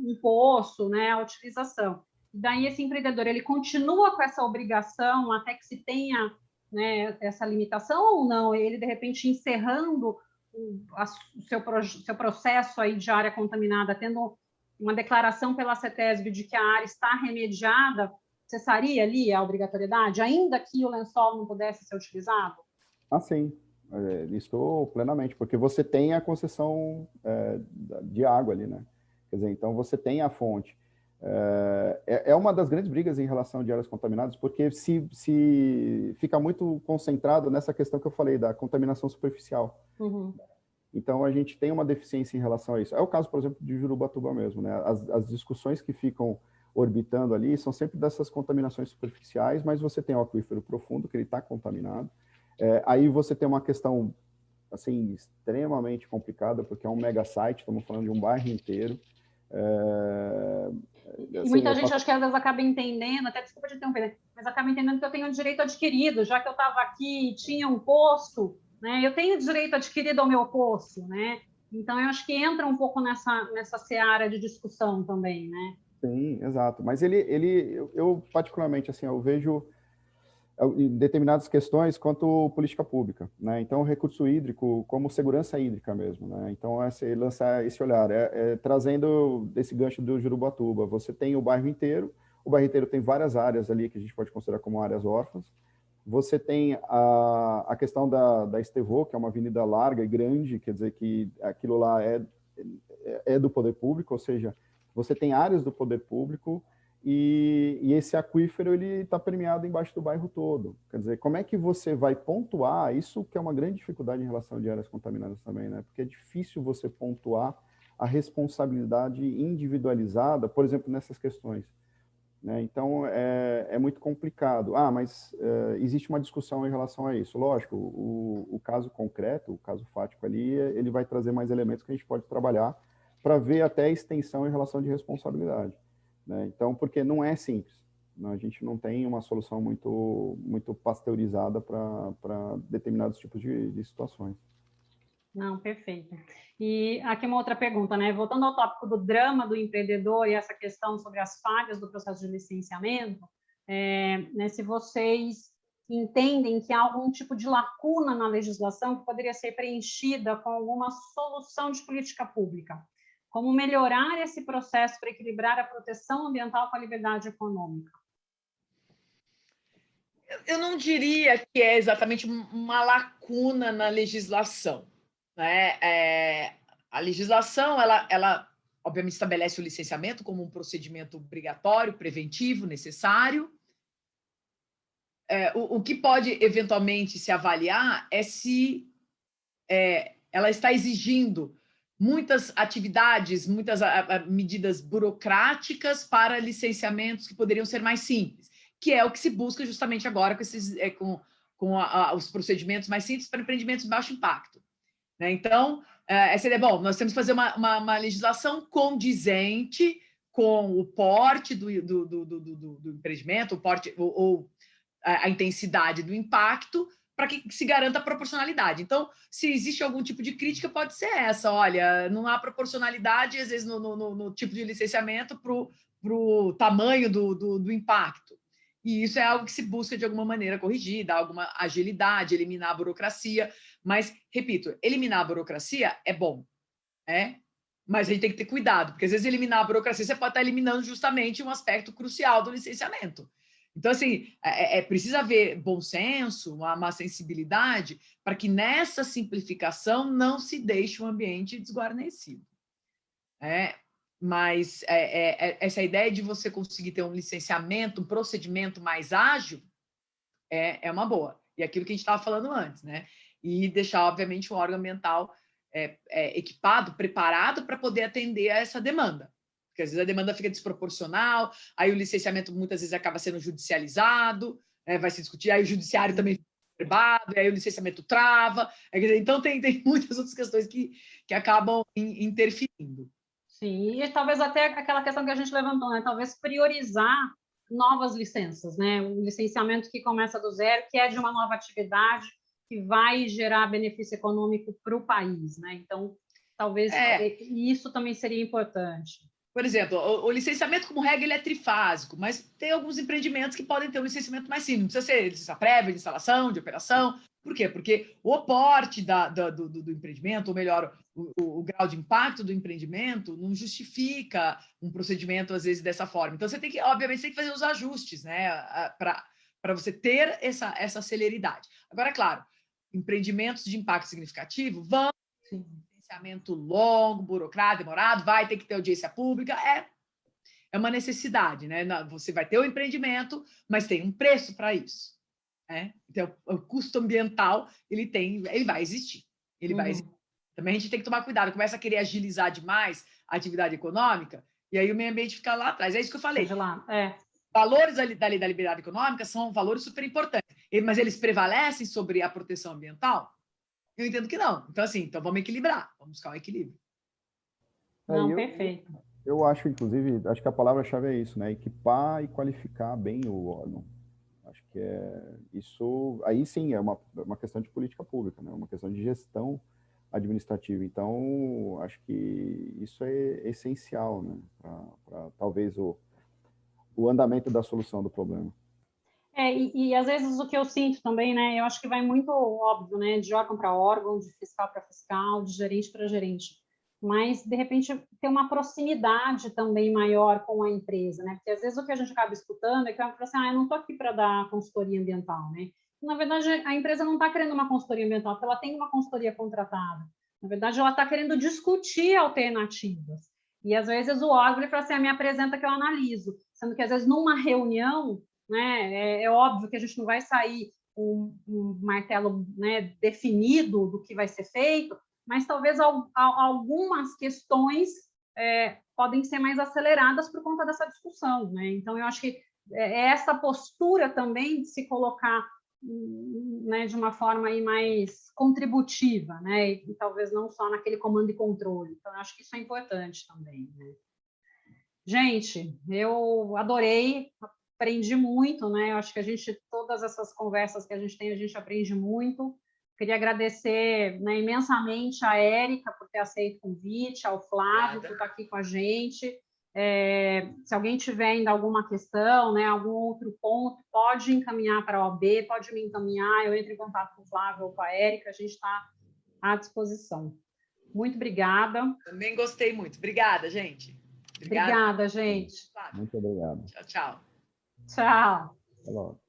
um poço, né, a utilização. Daí esse empreendedor ele continua com essa obrigação até que se tenha, né, essa limitação ou não? Ele, de repente, encerrando o seu processo aí de área contaminada, tendo uma declaração pela CETESB de que a área está remediada, cessaria ali a obrigatoriedade, ainda que o lençol não pudesse ser utilizado? Ah, sim. Estou plenamente, porque você tem a concessão de água ali, né? Quer dizer, então você tem a fonte. É uma das grandes brigas em relação de áreas contaminadas, porque se fica muito concentrado nessa questão que eu falei, da contaminação superficial. Uhum. Então, a gente tem uma deficiência em relação a isso. É o caso, por exemplo, de Jurubatuba mesmo, né? As discussões que ficam orbitando ali são sempre dessas contaminações superficiais, mas você tem o aquífero profundo, que ele está contaminado. Aí você tem uma questão, assim, extremamente complicada, porque é um mega site, estamos falando de um bairro inteiro. E muita gente, acho que às vezes acaba entendendo, até desculpa te interromper, mas acaba entendendo que eu tenho um direito adquirido, já que eu estava aqui e tinha um poço, né? Eu tenho direito adquirido ao meu poço, né? Então, eu acho que entra um pouco nessa seara de discussão também, né? Sim, exato. Mas eu particularmente, assim, eu vejo em determinadas questões quanto política pública, né? Então, o recurso hídrico como segurança hídrica mesmo, né? Então, lançar esse olhar, trazendo desse gancho do Jurubatuba, você tem o bairro inteiro tem várias áreas ali que a gente pode considerar como áreas órfãs, você tem a questão da Estevô, que é uma avenida larga e grande, quer dizer que aquilo lá é do poder público, ou seja, você tem áreas do poder público e esse aquífero ele está permeado embaixo do bairro todo. Quer dizer, como é que você vai pontuar? Isso que é uma grande dificuldade em relação de áreas contaminadas também, né? Porque é difícil você pontuar a responsabilidade individualizada, por exemplo, nessas questões, né? Então, é muito complicado. Mas existe uma discussão em relação a isso. Lógico, o caso concreto, o caso fático ali, ele vai trazer mais elementos que a gente pode trabalhar para ver até a extensão em relação de responsabilidade, né? Então, porque não é simples, né? A gente não tem uma solução muito pasteurizada para determinados tipos de situações. Não, perfeito. E aqui uma outra pergunta, né? Voltando ao tópico do drama do empreendedor e essa questão sobre as falhas do processo de licenciamento, né, se vocês entendem que há algum tipo de lacuna na legislação que poderia ser preenchida com alguma solução de política pública. Como melhorar esse processo para equilibrar a proteção ambiental com a liberdade econômica? Eu não diria que é exatamente uma lacuna na legislação, né? A legislação, ela obviamente estabelece o licenciamento como um procedimento obrigatório, preventivo, necessário. O que pode eventualmente se avaliar é se ela está exigindo muitas atividades, muitas medidas burocráticas para licenciamentos que poderiam ser mais simples, que é o que se busca justamente agora com os procedimentos mais simples para empreendimentos de baixo impacto, né? Então, essa ideia, bom, nós temos que fazer uma legislação condizente com o porte do empreendimento, o porte ou a intensidade do impacto, para que se garanta a proporcionalidade. Então, se existe algum tipo de crítica, pode ser essa: olha, não há proporcionalidade, às vezes, no tipo de licenciamento para o tamanho do impacto. E isso é algo que se busca, de alguma maneira, corrigir, dar alguma agilidade, eliminar a burocracia. Mas, repito, eliminar a burocracia é bom, mas a gente tem que ter cuidado, porque, às vezes, eliminar a burocracia, você pode estar eliminando justamente um aspecto crucial do licenciamento. Então, assim, precisa haver bom senso, uma sensibilidade, para que nessa simplificação não se deixe o ambiente desguarnecido. Mas essa ideia de você conseguir ter um licenciamento, um procedimento mais ágil, é uma boa. E aquilo que a gente estava falando antes, né? E deixar, obviamente, o órgão ambiental equipado, preparado para poder atender a essa demanda. Porque às vezes a demanda fica desproporcional, aí o licenciamento muitas vezes acaba sendo judicializado, vai se discutir, aí o judiciário também fica perturbado, aí o licenciamento trava. Então, tem muitas outras questões que acabam interferindo. Sim, e talvez até aquela questão que a gente levantou, né? Talvez priorizar novas licenças, né? Um licenciamento que começa do zero, que é de uma nova atividade, que vai gerar benefício econômico para o país, né? Então, talvez isso também seria importante. Por exemplo, o licenciamento, como regra, ele é trifásico, mas tem alguns empreendimentos que podem ter um licenciamento mais simples. Não precisa ser licença prévia, de instalação, de operação. Por quê? Porque o porte do empreendimento, ou melhor, o grau de impacto do empreendimento, não justifica um procedimento, às vezes, dessa forma. Então, você tem que, obviamente, tem que fazer os ajustes, né, para você ter essa celeridade. Agora, claro, empreendimentos de impacto significativo vão... Sim. Licenciamento longo, burocrático, demorado, vai ter que ter audiência pública, é uma necessidade, né? Você vai ter o empreendimento, mas tem um preço para isso, né? Então, o custo ambiental, ele vai existir, vai existir. Também a gente tem que tomar cuidado, começa a querer agilizar demais a atividade econômica, e aí o meio ambiente fica lá atrás. É isso que eu falei. Valores da liberdade econômica são valores super importantes, mas eles prevalecem sobre a proteção ambiental? Eu entendo que não. Então, assim, vamos equilibrar, vamos buscar um equilíbrio. Não, perfeito. Eu acho, inclusive, acho que a palavra-chave é isso, né? Equipar e qualificar bem o órgão. Acho que isso, aí sim, é uma questão de política pública, né? Uma questão de gestão administrativa. Então, acho que isso é essencial, né? Para talvez o andamento da solução do problema. E às vezes o que eu sinto também, né? Eu acho que vai muito óbvio, né? De órgão para órgão, de fiscal para fiscal, de gerente para gerente. Mas, de repente, ter uma proximidade também maior com a empresa, né? Porque às vezes o que a gente acaba escutando é que ela fala assim: eu não estou aqui para dar consultoria ambiental, né? Na verdade, a empresa não está querendo uma consultoria ambiental, porque ela tem uma consultoria contratada. Na verdade, ela está querendo discutir alternativas. E às vezes o órgão ele fala assim: me apresenta que eu analiso. Sendo que às vezes numa reunião, né, é óbvio que a gente não vai sair um martelo, né, definido do que vai ser feito, mas talvez algumas questões podem ser mais aceleradas por conta dessa discussão, né? Então, eu acho que essa postura também de se colocar, né, de uma forma aí mais contributiva, né? E talvez não só naquele comando e controle. Então, eu acho que isso é importante também, né? Gente, eu adorei, aprendi muito, né? Eu acho que todas essas conversas que a gente aprende muito. Queria agradecer, né, imensamente a Érica por ter aceito o convite, ao Flávio por estar aqui com a gente. Se alguém tiver ainda alguma questão, né, algum outro ponto, pode encaminhar para a OAB, pode me encaminhar, eu entro em contato com o Flávio ou com a Érica, a gente está à disposição. Muito obrigada. Também gostei muito. Obrigada, gente. Obrigada, gente. Muito obrigado. Tchau, tchau. Tchau. Até logo.